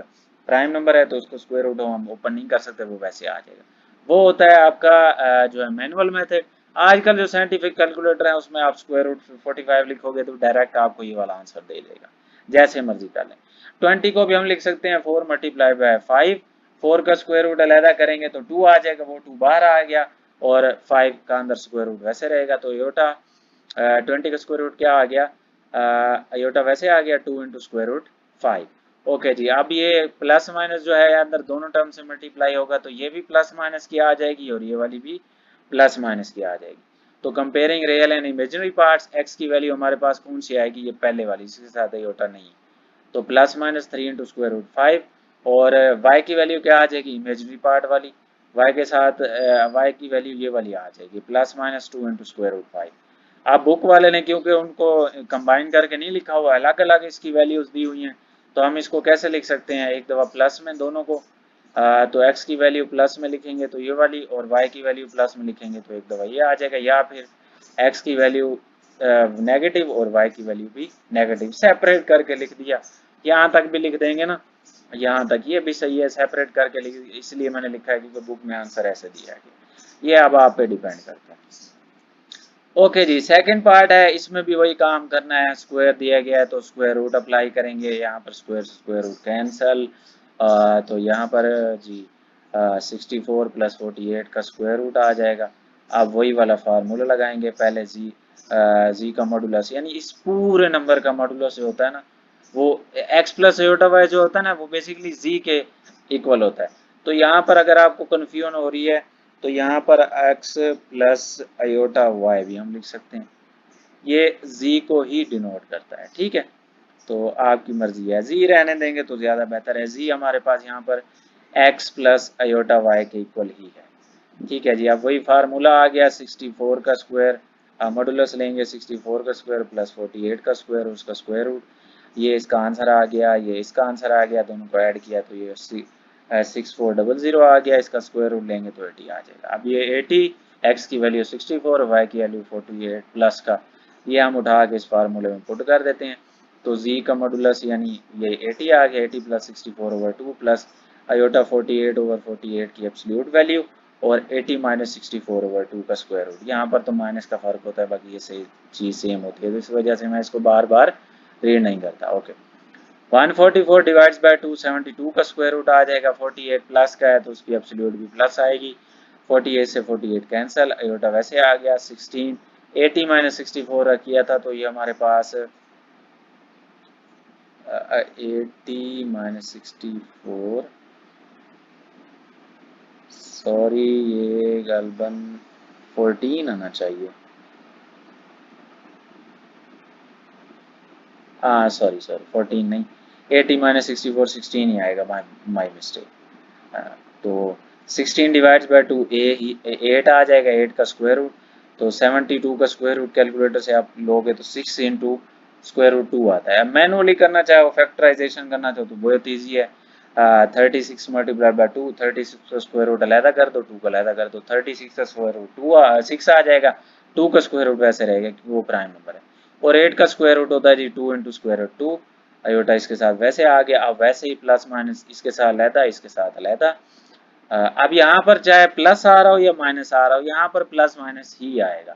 प्राइम नंबर है तो उसको स्क्वायर रूट हम ओपन नहीं कर सकते, वो वैसे आ जाएगा। वो होता है आपका जो है मैनुअल मेथड। आजकल जो साइंटिफिक कैलकुलेटर है उसमें आप स्क्वायर रूट 45 लिखोगे तो डायरेक्ट आपको ये वाला आंसर दे देगा, जैसे मर्जी कर लें। 20 को भी हम लिख सकते हैं 4 मल्टीप्लाई बाय 5, 4 का स्क्वायर रूट अलहदा करेंगे तो 2 आ जाएगा, वो 2 बाहर आ गया, और 5 का अंदर स्क्वायर रूट वैसे रहेगा, तो योटा 20 का स्क्वायर रूट क्या आ गया, योटा वैसे आ गया 2 इंटू स्क्वायर रूट 5। ओके जी, अब ये प्लस माइनस जो है अंदर दोनों टर्म से मल्टीप्लाई होगा तो ये भी प्लस माइनस की आ जाएगी और ये वाली भी प्लस माइनस की आ जाएगी। तो comparing real and imaginary parts, x की वैल्यू हमारे पास कौन सी आएगी, ये पहले वाली, इसके साथ योटा नहीं है, तो plus minus 3 into square root 5, और y की वैल्यू क्या आ जाएगी इमेजिनरी पार्ट वाली, y के साथ y की वैल्यू ये वाली आ जाएगी plus minus 2 into square root 5। अब बुक वाले ने क्योंकि उनको कंबाइन करके नहीं लिखा हुआ, अलग अलग इसकी वैल्यूज दी हुई हैं, तो हम इसको कैसे लिख सकते हैं, एक दफ़ा प्लस में दोनों को, तो x की वैल्यू प्लस में लिखेंगे तो ये वाली, और y की वैल्यू प्लस में लिखेंगे तो एक दफ़ा ये आ जाएगा, या फिर x की वैल्यू नेगेटिव और y की वैल्यू भी नेगेटिव, सेपरेट करके लिख दिया, यहाँ तक भी लिख देंगे ना, यहाँ तक ये भी सही है, सेपरेट करके लिख, इसलिए मैंने लिखा है क्योंकि बुक में आंसर ऐसे दिया है, ये अब आप पे डिपेंड करता है। ओके जी, सेकंड पार्ट है, इसमें भी वही काम करना है, स्क्वायर दिया गया है तो स्क्वायर रूट अप्लाई करेंगे, यहाँ पर स्क्वायर स्क्वायर रूट कैंसल, तो यहाँ पर जी 64 प्लस 48 का स्क्वायर रूट आ जाएगा। अब वही वाला फार्मूला लगाएंगे, पहले जी का मॉडुलस, यानी इस पूरे नंबर का मॉडुलस जो होता है ना, वो x प्लस अयोटा वाई जो होता है ना, वो बेसिकली जी के इक्वल होता है। तो यहाँ पर अगर आपको कन्फ्यूजन हो रही है तो यहाँ पर x प्लस अयोटा y भी हम लिख सकते हैं, ये z को ही डिनोट करता है, ठीक है, तो आपकी मर्जी है, z रहने देंगे तो ज़्यादा बेहतर है, z हमारे पास यहाँ पर x प्लस अयोटा y के इक्वल ही है, ठीक है जी। अब वही फार्मूला आ गया 64 का स्क्वायर, मॉडुलस लेंगे 64 का स्क्वायर प्लस 48 का स्क्वायर, उसका स्क्वायर रूट, ये इसका आंसर आ गया, ये इसका आंसर आ गया, दोनों को ऐड किया तो ये 6400 आ गया, इसका स्क्वायर रूट लेंगे तो 80 आ जाएगा। अब ये 80, x की वैल्यू 64, y की वैल्यू 48 प्लस का, ये हम उठा के इस फार्मूले में पुट कर देते हैं, तो z का मॉडुलस यानी ये 80 आ गया, 80 plus 64 over 2 plus iota 48 over 48 की एब्सोल्यूट वैल्यू, और 80 माइनस 64 ओवर 2 का स्क्वायर रूट, यहाँ पर तो माइनस का फर्क होता है, बाकी ये सही चीज़ सेम होती है, तो इस वजह से मैं इसको बार बार रीड नहीं करता। ओके, 144 डिवाइड्स बाय 272 का स्क्वायर रूट आ जाएगा। 48 प्लस का है तो उसकी एब्सोल्यूट भी प्लस आएगी। 48 से 48 कैंसिल, आयोटा वैसे आ गया। 16 80 माइनस 64 किया था तो ये हमारे पास 80 माइनस 64, सॉरी ये गलबन 14 आना चाहिए। हाँ सॉरी 14 नहीं, 80 माइनस 64 16 ही आएगा, माई मिस्टेक। तो 16 डिवाइड्स बाय 2 8 आ जाएगा, 8 का स्क्वायर रूट। तो 72 का स्क्वायर रूट कैलकुलेटर से आप लोगे तो 6 इंटू स्क्वायर रूट 2 आता है। अब मैनुअली करना चाहो, फैक्टराइजेशन करना चाहो तो बहुत ईजी है। 36 मल्टीप्लाई बाय 2, 36 का स्क्वायर रूट अलहदा कर दो, 2 का अलहदा कर दो, 36 का स्क्वायर रूट 6 आ जाएगा। 2 का स्क्वायर रूट वैसे रहेगा क्योंकि वो प्राइम नंबर है। और 8 का स्क्वायर रूट होता है जी 2 इंटू स्क्वायर रूट 2। आयोटा इसके साथ वैसे आ गया। अब वैसे ही प्लस माइनस इसके साथ अलहदा, इसके साथ अलहदा। अब यहाँ पर चाहे प्लस आ रहा हो या माइनस आ रहा हो, यहाँ पर प्लस माइनस ही आएगा।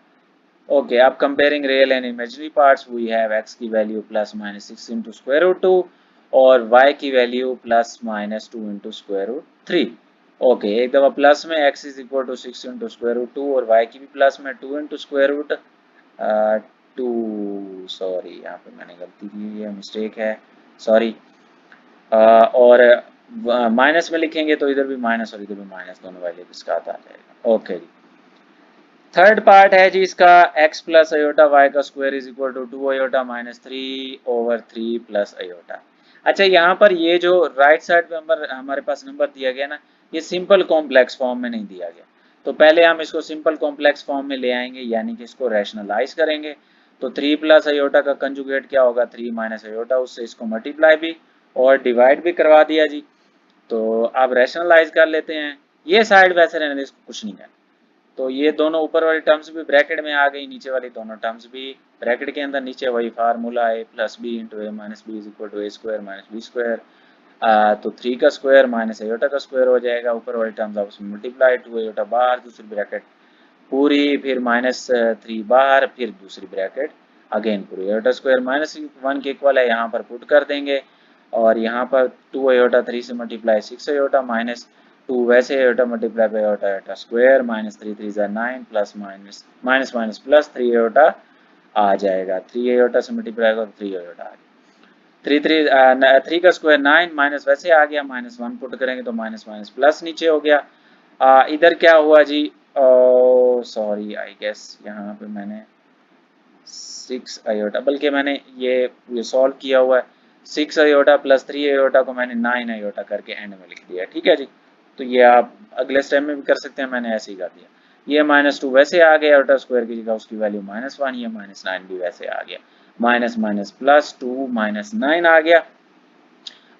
ओके, अब comparing real and imaginary parts, we have X की value plus minus 6 into square root 2 और वाई की value plus minus 2 into square root 3। Okay, एक दफा प्लस में x is equal to 6 into square root 2 और y की भी plus में 2 इंटू स्क्वायर रूट 2, सॉरी यहाँ पे मैंने गलती की है, मिस्टेक है, सॉरी। और माइनस में लिखेंगे तो इधर भी माइनस और इधर भी माइनस, दोनों वैल्यू इसका आ जाएगा। ओके जी, थर्ड पार्ट है जी इसका, x प्लस अयोटा वाई का square is equal to 2 iota minus 3 over 3 plus iota. अच्छा, यहाँ पर ये जो राइट साइड पे नंबर हमारे पास नंबर दिया गया ना, ये सिंपल कॉम्प्लेक्स फॉर्म में नहीं दिया गया। तो पहले हम इसको सिंपल कॉम्प्लेक्स फॉर्म में ले आएंगे, यानी कि इसको रैशनलाइज करेंगे। तो 3 प्लस अयोटा का कंजुगेट क्या होगा, 3 माइनस अयोटा, उससे इसको मल्टीप्लाई भी और डिवाइड भी करवा दिया जी। तो अब रैशनलाइज कर लेते हैं। ये साइड वैसे रहने दे, इसको कुछ नहीं करना। तो ये दोनों ऊपर वाली टर्म्स भी ब्रैकेट में आ गई, नीचे वाली दोनों टर्म्स भी ब्रैकेट के अंदर। नीचे वही फार्मूला है, plus B into A minus B is equal to A square minus B square. तो 3 का स्क्वायर माइनस एयोटा का स्क्वायर हो जाएगा। ऊपर वाली टर्म्स आपस में मल्टीप्लाई, 2 एयोटा बाहर, दूसरी ब्रैकेट पूरी, फिर माइनस 3 बाहर, फिर दूसरी ब्रैकेट अगेन पूरी। एयोटा स्क्वायर माइनस 1 के इक्वल है, यहाँ पर पुट कर देंगे। और यहाँ पर 2 एयोटा 3 से मल्टीप्लाई 6 एयोटा माइनस 2 वैसे iota multiply by iota, iota square minus 3 3 जा 9 plus minus minus minus plus 3 iota आ जाएगा। 3 एयोटा से मल्टीप्लाई करो 3 एयोटा आ गया। 3 का स्क्वायर 9 माइनस वैसे आ गया, माइनस 1 पुट करेंगे तो माइनस माइनस प्लस नीचे हो गया। इधर क्या हुआ जी, सॉरी आई गेस यहाँ पे मैंने 6 आयोटा, बल्कि मैंने ये सॉल्व किया हुआ है। 6 आयोटा प्लस 3 आयोटा को मैंने 9 आयोटा करके एंड में लिख दिया, ठीक है जी। तो ये आप अगले स्टेप में भी कर सकते हैं, मैंने ऐसे ही कर दिया। ये माइनस 2 वैसे आ गया, आयोटा स्क्वायर की जगह उसकी वैल्यू माइनस 1, ये माइनस 9 भी वैसे आ गया। माइनस माइनस प्लस 2 माइनस 9 आ गया,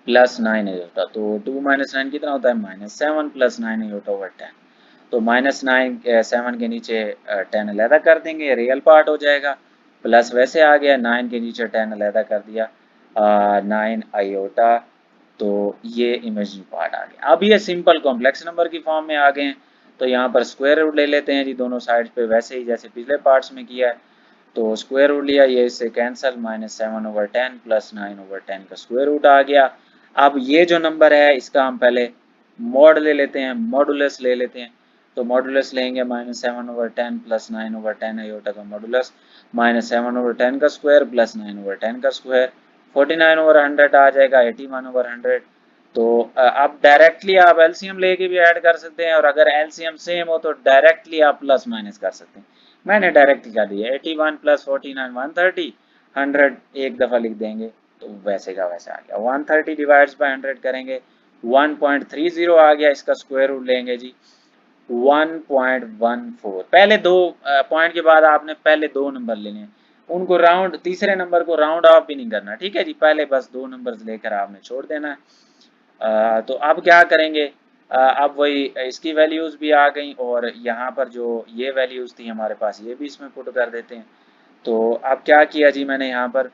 प्लस 9 आयोटा। तो 2 माइनस 9 कितना होता है, माइनस 7 प्लस 9 आयोटा ओवर 10। तो माइनस 9 7 के नीचे 10 अलहदा कर देंगे, रियल पार्ट हो जाएगा। प्लस वैसे आ गया, 9 के नीचे 10 अलहदा कर दिया, 9 आयोटा। तो ये इमेजिनरी पार्ट आ गया। अब ये सिंपल कॉम्प्लेक्स नंबर की फॉर्म में आ गए हैं। तो यहाँ पर स्क्वायर रूट ले लेते हैं जी दोनों साइड पे, वैसे ही जैसे पिछले पार्ट्स में किया है। तो स्क्वायर रूट लिया, ये इससे cancel, minus 7 over 10 plus 9 over 10 का स्क्वायर रूट आ गया। अब ये जो नंबर है इसका हम पहले मॉड ले लेते हैं, मॉडुलस ले लेते हैं। तो मॉडुलस लेंगे minus 7 over 10 plus 9 over 10 iota का मॉडुलस, माइनस 7 ओवर 10 का स्क्वायर प्लस 9 ओवर 10 का स्क्वायर, 49 ओवर 100 आ जाएगा, 81 ओवर 100। तो अब डायरेक्टली आप एलसीएम लेके भी ऐड कर सकते हैं, और अगर एलसीएम सेम हो तो डायरेक्टली आप प्लस माइनस कर सकते हैं। मैंने डायरेक्टली कर दिया, 81 प्लस 49 130, 100 एक दफ़ा लिख देंगे तो वैसे का वैसे आ गया। 130 डिवाइड्स बाय 100 करेंगे, 1.30 आ गया। इसका स्क्वायर रूट लेंगे जी 1.14। पहले दो पॉइंट के बाद आपने पहले दो नंबर लेने हैं, उनको राउंड, तीसरे नंबर को राउंड ऑफ भी नहीं करना, ठीक है जी। पहले बस दो नंबर्स लेकर आपने छोड़ देना है। तो अब क्या करेंगे, अब वही इसकी वैल्यूज़ भी आ गई, और यहाँ पर जो ये वैल्यूज़ थी हमारे पास, ये भी इसमें पुट कर देते हैं। तो अब क्या किया जी, मैंने यहाँ पर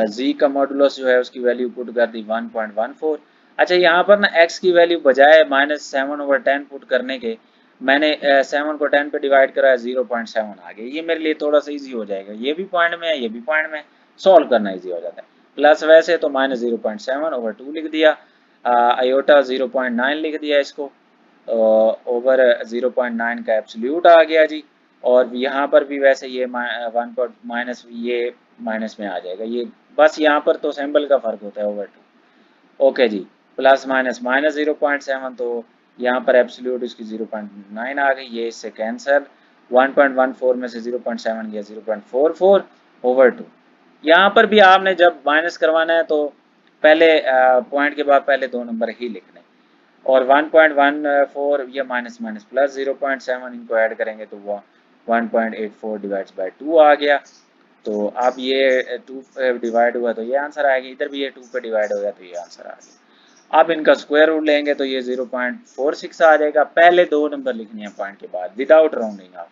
जी का मॉडुलस जो है उसकी वैल्यू पुट कर दी 1.14। अच्छा, यहाँ पर ना x की वैल्यू बजाय माइनस 7 ओवर 10 पुट करने के, मैंने 7 को 10 पे डिवाइड कराया, 0.7 आ गया। ये मेरे लिए थोड़ा सा इजी हो जाएगा, ये भी पॉइंट में है, ये भी पॉइंट में, सॉल्व करना इजी हो जाता है। प्लस वैसे तो माइनस 0.7/2 लिख दिया, आयोटा 0.9 लिख दिया इसको, ओवर 0.9 का एब्सोल्यूट आ गया जी। और यहाँ पर भी वैसे ये माइनस, ये माइनस में आ जाएगा, ये बस यहाँ पर तो सिंबल का फर्क होता है ओवर 2। ओके जी, प्लस माइनस माइनस 0.7, तो यहाँ पर एब्सोल्यूट इसकी 0.9 आ गई, ये इससे कैंसल, 1.14 में से 0.7 गया 0.44 ओवर 2। यहाँ पर भी आपने जब माइनस करवाना है तो पहले पॉइंट के बाद पहले 2 नंबर ही लिखने, और 1.14 ये माइनस माइनस प्लस 0.7 इनको ऐड करेंगे तो वो 1.84 डिवाइड्स बाय 2 आ गया। तो अब ये 2 पे डिवाइड हुआ तो ये आंसर आएगा, इधर भी ये 2 पे डिवाइड हो गया तो ये आंसर आ गया। अब इनका स्क्वायर रूट लेंगे तो ये 0.46 आ जाएगा। पहले 2 नंबर लिखने हैं पॉइंट के बाद विदाउट राउंडिंग आप,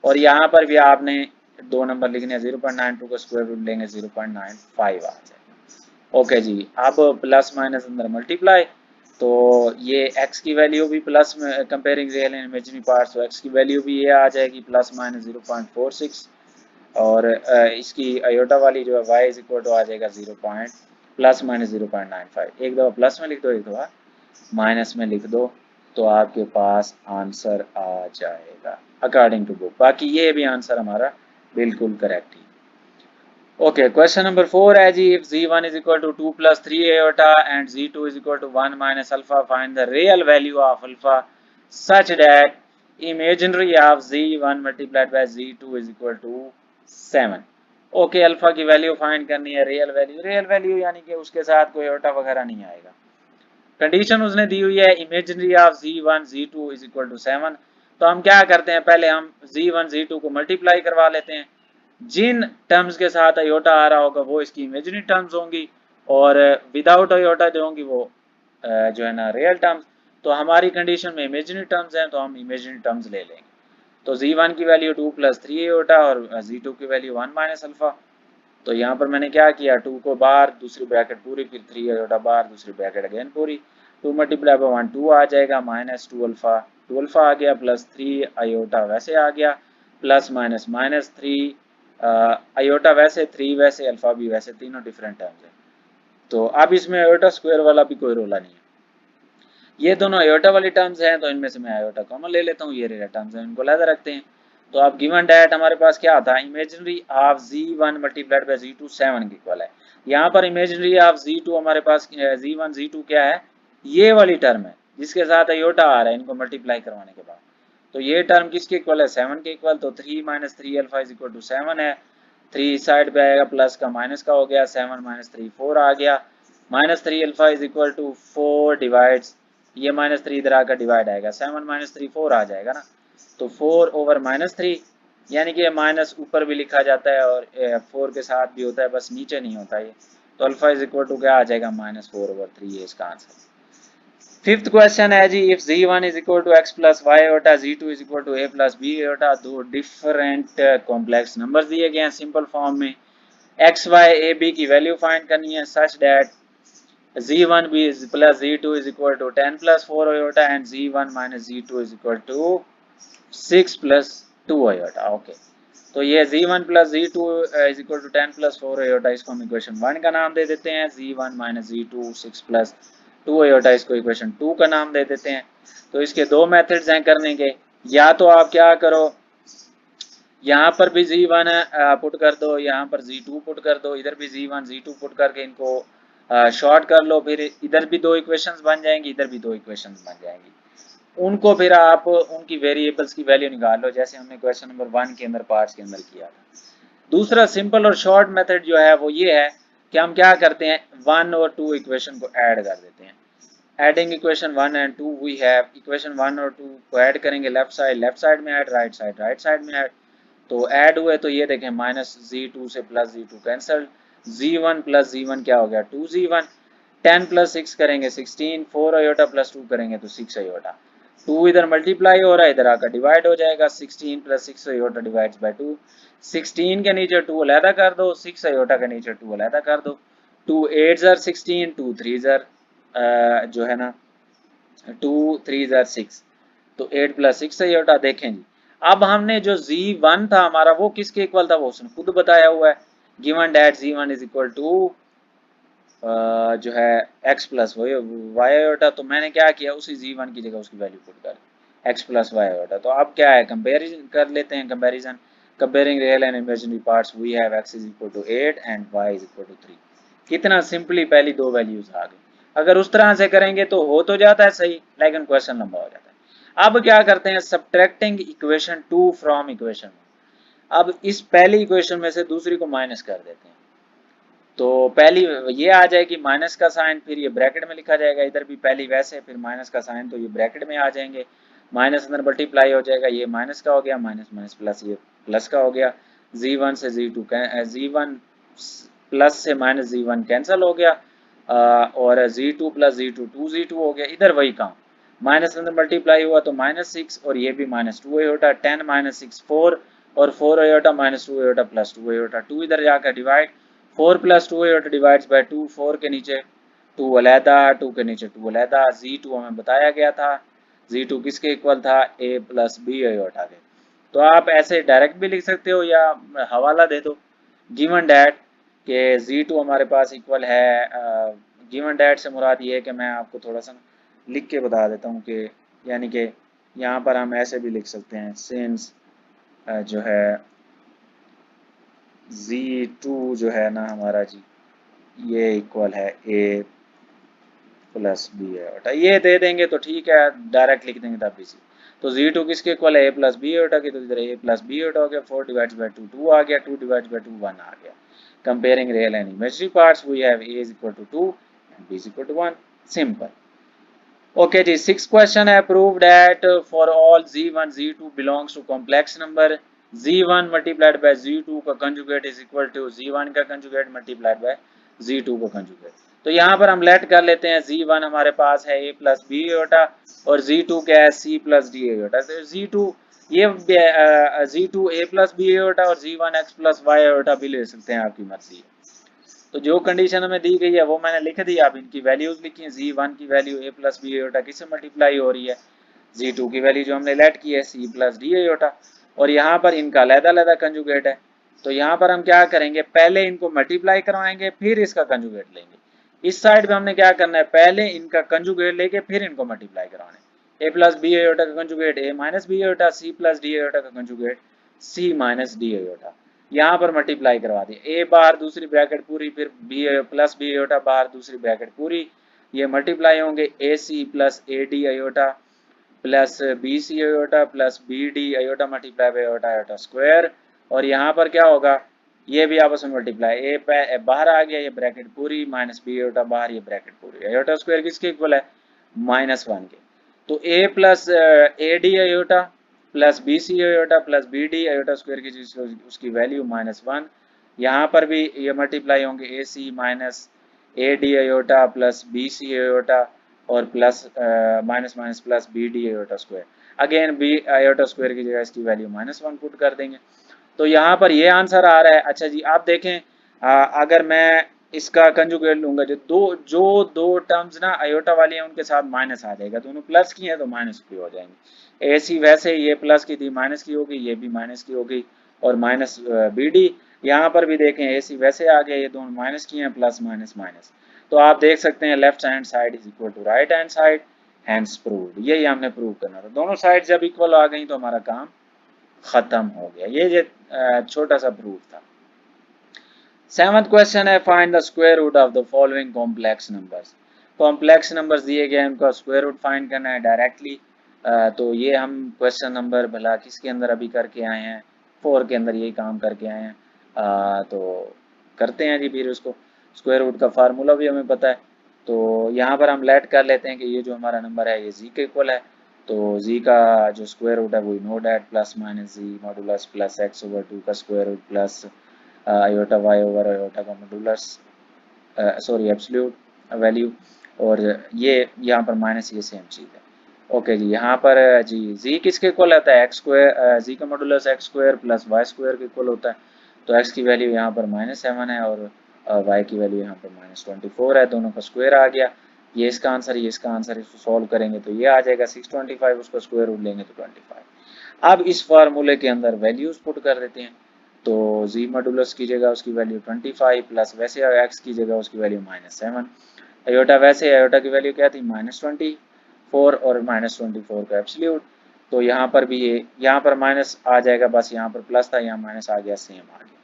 और यहाँ पर भी आपने 2 नंबर लिखने हैं, 0.92 का स्क्वायर रूट लेंगे 0.95 आ जाएगा। ओके जी, अब प्लस माइनस अंदर मल्टीप्लाई, तो ये x की वैल्यू भी प्लस में comparing real and imaginary parts, तो x की वैल्यू भी ये आ जाएगी प्लस माइनस 0.46, और इसकी आयोटा वाली जो है y इज इक्वल टू आ जाएगा प्लस माइनस 0.95। एक दफ़ा प्लस में लिख दो, एक दफ़ा माइनस में लिख दो, तो आपके पास आंसर आ जाएगा अकॉर्डिंग टू बुक। बाकी ये भी आंसर हमारा बिल्कुल करेक्ट ही। ओके, क्वेश्चन नंबर 4 है जी, if z1 is equal to 2 plus 3 iota and z2 is equal to 1 minus alpha, find the real value of alpha such that imaginary of z1 multiplied by z2 is equal to 7। Okay, alpha की value find करनी है, real value यानी कि उसके साथ कोई iota वगैरह नहीं आएगा। कंडीशन उसने दी हुई है imaginary of z1 z2 is equal to 7। तो हम क्या करते हैं, पहले हम z1 z2 को मल्टीप्लाई करवा लेते हैं, जिन टर्म्स के साथ आयोटा आ रहा होगा वो इसकी इमेजिनरी टर्म्स होंगी, और विदाउट आयोटा जो होंगी वो जो है ना रियल टर्म्स। तो हमारी कंडीशन में इमेजिनरी टर्म्स हैं तो हम इमेजिनरी टर्म्स ले लेंगे। तो z1 की वैल्यू 2 प्लस 3 आयोटा और z2 की वैल्यू 1 माइनस अल्फा। तो यहाँ पर मैंने क्या किया, 2 को बाहर, दूसरी ब्रैकेट पूरी, फिर 3 आयोटा बाहर, दूसरी ब्रैकेट अगेन पूरी, 2 मल्टीप्लाई बाय 1 2 आ जाएगा, माइनस 2 अल्फा आ गया, प्लस 3 आयोटा वैसे आ गया, प्लस माइनस माइनस 3 आयोटा वैसे, 3 वैसे, अल्फा भी वैसे, तीनों डिफरेंट टर्म्स है। तो अब इसमें आयोटा स्क्वायर वाला भी कोई रोला नहीं है, ये दोनों आयोटा वाली टर्म्स हैं तो इनमें से मैं आयोटा कॉमन ले लेता हूँ, ये रियल टर्म्स हैं इनको लहदा रखते हैं। तो अब गिवन डैट हमारे पास क्या आता है, imaginary of z1 multiplied by z2 7 के इक्वल है। यहाँ पर इमेजिनरी ऑफ z2 हमारे पास z1 z2 क्या है, ये वाली टर्म है जिसके साथ आयोटा आ रहा है, इनको मल्टीप्लाई करवाने के बाद। तो ये टर्म किसके इक्वल है, 7 के इक्वल। तो 3 minus 3 alpha is equal to 7 है, 3 साइड पे आएगा, प्लस का माइनस का हो गया, 7 माइनस 3 4 आ गया, minus 3 alpha is equal to 4 divides, ये माइनस 3 इधर आकर डिवाइड आएगा, 7 माइनस 3 4 आ जाएगा ना, तो 4 ओवर माइनस 3, यानी कि माइनस ऊपर भी लिखा जाता है और 4 के साथ भी होता है, बस नीचे नहीं होता ये। तो अल्फा इज इक्वल टू क्या आ जाएगा, माइनस 4 ओवर 3, ये इसका आंसर। फिफ्थ क्वेश्चन है जी, if z1 is equal to x plus y iota, z2 is equal to a plus b iota, दो डिफरेंट कॉम्प्लेक्स नंबर्स दिए गए हैं सिंपल फॉर्म में, x y a b की value find करनी है such that z1 b plus z2 is equal to 10 plus 4 iota and z1 minus z2 is equal to 6 plus 2 iota। Okay, तो ये z1 plus z2 is equal to 10 plus 4 iota, इसको हम equation 1 का नाम दे देते हैं, z1 minus z2 6 plus 2 iota इसको equation 2 का नाम दे देते हैं। तो इसके दो मेथड्स हैं करने के, या तो आप क्या करो, यहाँ पर भी z1 पुट कर दो, यहाँ पर z2 पुट कर दो, इधर भी z1 z2 पुट करके इनको शॉर्ट कर लो, फिर इधर भी दो इक्वेशंस बन जाएंगी, इधर भी दो इक्वेशंस बन जाएंगी, उनको फिर आप उनकी वेरिएबल्स की वैल्यू निकाल लो, जैसे हमने क्वेश्चन नंबर 1 के अंदर पार्ट्स के अंदर किया था। दूसरा सिंपल और शॉर्ट मेथड जो है वो ये है कि हम क्या करते हैं, 1 और 2 इक्वेशन को ऐड कर देते हैं। Adding equation 1 and 2 we have, equation 1 और 2 को ऐड करेंगे, लेफ्ट साइड में ऐड, राइट साइड में ऐड। तो ऐड हुए तो ये देखें, माइनस z2 से plus z2 cancel, z1 plus z1 क्या हो गया, 2z1, 10 प्लस 6 करेंगे 16, 4 आयोटा प्लस 2 करेंगे तो 6 आयोटा, 2 इधर मल्टीप्लाई हो रहा है, इधर आकर डिवाइड हो जाएगा, 16 प्लस 6 आयोटा डिवाइड्स बाय 2, 16 के नीचे 2 अलहदा कर दो, 6 आयोटा के नीचे 2 अलहदा कर दो, 2 8 ज़र 16, 2 3 ज़र जो है ना 2 3 ज़र 6, तो 8 प्लस 6 आयोटा। देखें जी, अब हमने जो z1 था हमारा वो किसके इक्वल था, वो उसने खुद बताया हुआ है, given that z1 is equal to जो है x प्लस वाई आयोटा, तो मैंने क्या किया उसी z1 की जगह उसकी वैल्यू पुट कर x प्लस वाई आयोटा। तो अब क्या है, कंपेरिजन कर लेते हैं, comparison comparing real and imaginary parts, we have x is equal to 8 and y is equal to 3। कितना सिंपली पहली दो वैल्यूज आ गई। अगर उस तरह से करेंगे तो हो तो जाता है सही, लेकिन क्वेश्चन लंबा हो जाता है। अब क्या करते हैं, सब्ट्रैक्टिंग इक्वेशन 2 फ्रॉम इक्वेशन 1। अब इस पहली इक्वेशन में से दूसरी को माइनस कर देते हैं, तो पहली ये आ जाएगी माइनस का साइन, फिर ये ब्रैकेट में लिखा जाएगा, इधर भी पहली वैसे फिर माइनस का साइन, तो ये ब्रैकेट में आ जाएंगे, माइनस अंदर मल्टीप्लाई हो जाएगा, ये माइनस का हो गया, माइनस माइनस प्लस, ये प्लस का हो गया, z1 से z2 z1 प्लस से माइनस z1 कैंसिल हो गया, और z2 प्लस z2 2z2 हो गया, इधर वही काम, माइनस अंदर मल्टीप्लाई हुआ तो -6 और ये भी -2 आयोटा, 10 - 6 4 और 4 आयोटा -2 आयोटा प्लस 2 आयोटा, 2 इधर जाकर divide, 4 plus 2 iota divides by 2, 4 के नीचे 2 अलहदा, 2 के नीचे 2 अलहदा, z2 हमें बताया गया था, z2 किसके इक्वल था, a प्लस बी आयोटा के। तो आप ऐसे डायरेक्ट भी लिख सकते हो या हवाला दे दो, गिवन डैट के z2 हमारे पास इक्वल है, गिवन डैट से मुराद ये है कि मैं आपको थोड़ा सा लिख के बता देता हूँ कि यानी कि यहाँ पर हम ऐसे भी लिख सकते हैं, सिंस जो है z2 जो है ना हमारा जी, ये इक्वल है a प्लस बी आयोटा, ये दे देंगे तो ठीक है, डायरेक्ट लिख देंगे तब इसी। तो z2 किसके इक्वल है, a प्लस बी आयोटा की, तो इधर a प्लस बी आयोटा हो गया, 4 डिवाइड्स बाय 2 2 आ गया, 2 डिवाइड्स बाय 2 1 आ गया। Comparing real and imaginary parts, we have a is equal to 2 and b is equal to 1, simple. Okay जी, 6 क्वेश्चन है, prove that for all z1 z2 belongs to complex number, z1 multiplied by z2 का conjugate is equal to z1 का conjugate multiplied by z2 का conjugate. तो यहाँ पर हम late कर लेते हैं, z1 हमारे पास है a प्लस बी आयोटा और z2 क्या है, c प्लस डी आयोटा। तो z2 ये z2 a plus B iota और z1 x plus y iota भी ले सकते हैं, आपकी मर्जी है। तो जो कंडीशन हमें दी गई है वो मैंने लिख दी, आप इनकी वैल्यूज लिखी है, z1 की value a plus B iota किससे मल्टीप्लाई हो रही है, z2 की वैल्यू जो हमने लेट की है c प्लस डी आयोटा, और यहाँ पर इनका अलग-अलग कंजुगेट है। तो यहाँ पर हम क्या करेंगे, पहले इनको मल्टीप्लाई करवाएंगे फिर इसका कंजुगेट लेंगे। इस साइड पे हमने क्या करना है, पहले इनका कंजुगेट लेके फिर इनको मल्टीप्लाई करवाना है। a प्लस बी आयोटा का conjugate a minus B iota, c plus D iota का conjugate c minus D iota, यहाँ पर मल्टीप्लाई करवा दी, a बाहर दूसरी ब्रैकेट पूरी, फिर b प्लस बी आयोटा बाहर दूसरी ब्रैकेट पूरी, ये मल्टीप्लाई होंगे ac plus ad iota plus B C iota plus B D iota multiply by iota iota square, और यहाँ पर क्या होगा, ये भी आपस में मल्टीप्लाई, ए बाहर आ गया, ये ब्रैकेट पूरी, माइनस बी आयोटा बाहर, ये ब्रैकेट पूरी, आयोटा स्क्वायर किसके इक्वल है, -1 के। तो a plus a D iota plus B C iota plus B D iota square की उसकी वैल्यू -1, यहाँ पर भी ये मल्टीप्लाई होंगे, A C minus A D iota plus B C iota और plus minus minus plus B D iota square, again B iota square की जगह इसकी वैल्यू -1 पुट कर देंगे। तो यहाँ पर ये आंसर आ रहा है। अच्छा जी, आप देखें, अगर मैं इसका कंजुगेट लूंगा, जो दो टर्म्स ना आयोटा वाली हैं उनके साथ माइनस आ जाएगा, दोनों प्लस की हैं तो माइनस की हो जाएंगी। एसी वैसे ये प्लस की थी माइनस की होगी, ये भी माइनस की होगी, और माइनस बी डी, यहाँ पर भी देखें एसी वैसे आ गया, ये दोनों माइनस की हैं, प्लस माइनस माइनस। तो आप देख सकते हैं left hand side is equal to right hand side, hands proved. यही हमने प्रूव करना था, दोनों साइड जब इक्वल आ गई तो हमारा काम खत्म हो गया। ये छोटा सा प्रूफ था। 7th क्वेश्चन है, find the square root of the following complex numbers. Complex numbers दिए गए हैं, उनका स्क्वायर रूट फाइंड करना है डायरेक्टली। तो ये हम क्वेश्चन नंबर भला किसके अंदर अभी करके आए हैं, 4 के अंदर यही काम करके आए हैं। तो करते हैं जी, फिर उसको स्क्वायर रूट का फार्मूला भी हमें पता है। तो यहाँ पर हम लेट कर लेते हैं कि ये जो हमारा नंबर है ये जी के इक्वल है, तो z का जो स्क्वायर रूट है वो know that plus minus z modulus plus x over 2 का square root plus iota y over iota का मॉडुलस, सॉरी एब्सोल्यूट वैल्यू, और ये यहाँ पर माइनस, ये सेम चीज़ है। ओके जी, यहाँ पर जी z किसके इक्वल होता है, x स्क्वायर, z का modulus x square plus y square के इक्वल होता है। तो x की वैल्यू यहाँ पर -7 है और y की वैल्यू यहाँ पर -24 है, दोनों का स्क्वायर आ गया। ये इसका आंसर, ये इसका आंसर, इसको सॉल्व करेंगे तो ये आ जाएगा 625, उसका स्क्वायर रूट लेंगे तो 25। अब इस फार्मूले के अंदर वैल्यूज पुट कर देते हैं। तो z मॉडुलस की जगह उसकी वैल्यू 25 प्लस वैसे x की जगह उसकी वैल्यू -7। आयोटा वैसे आयोटा की वैल्यू क्या थी -24 और -24 का एब्सोल्यूट। तो यहाँ पर भी ये यहाँ पर माइनस आ जाएगा, बस यहाँ पर प्लस था यहाँ माइनस आ गया, सेम आ गया।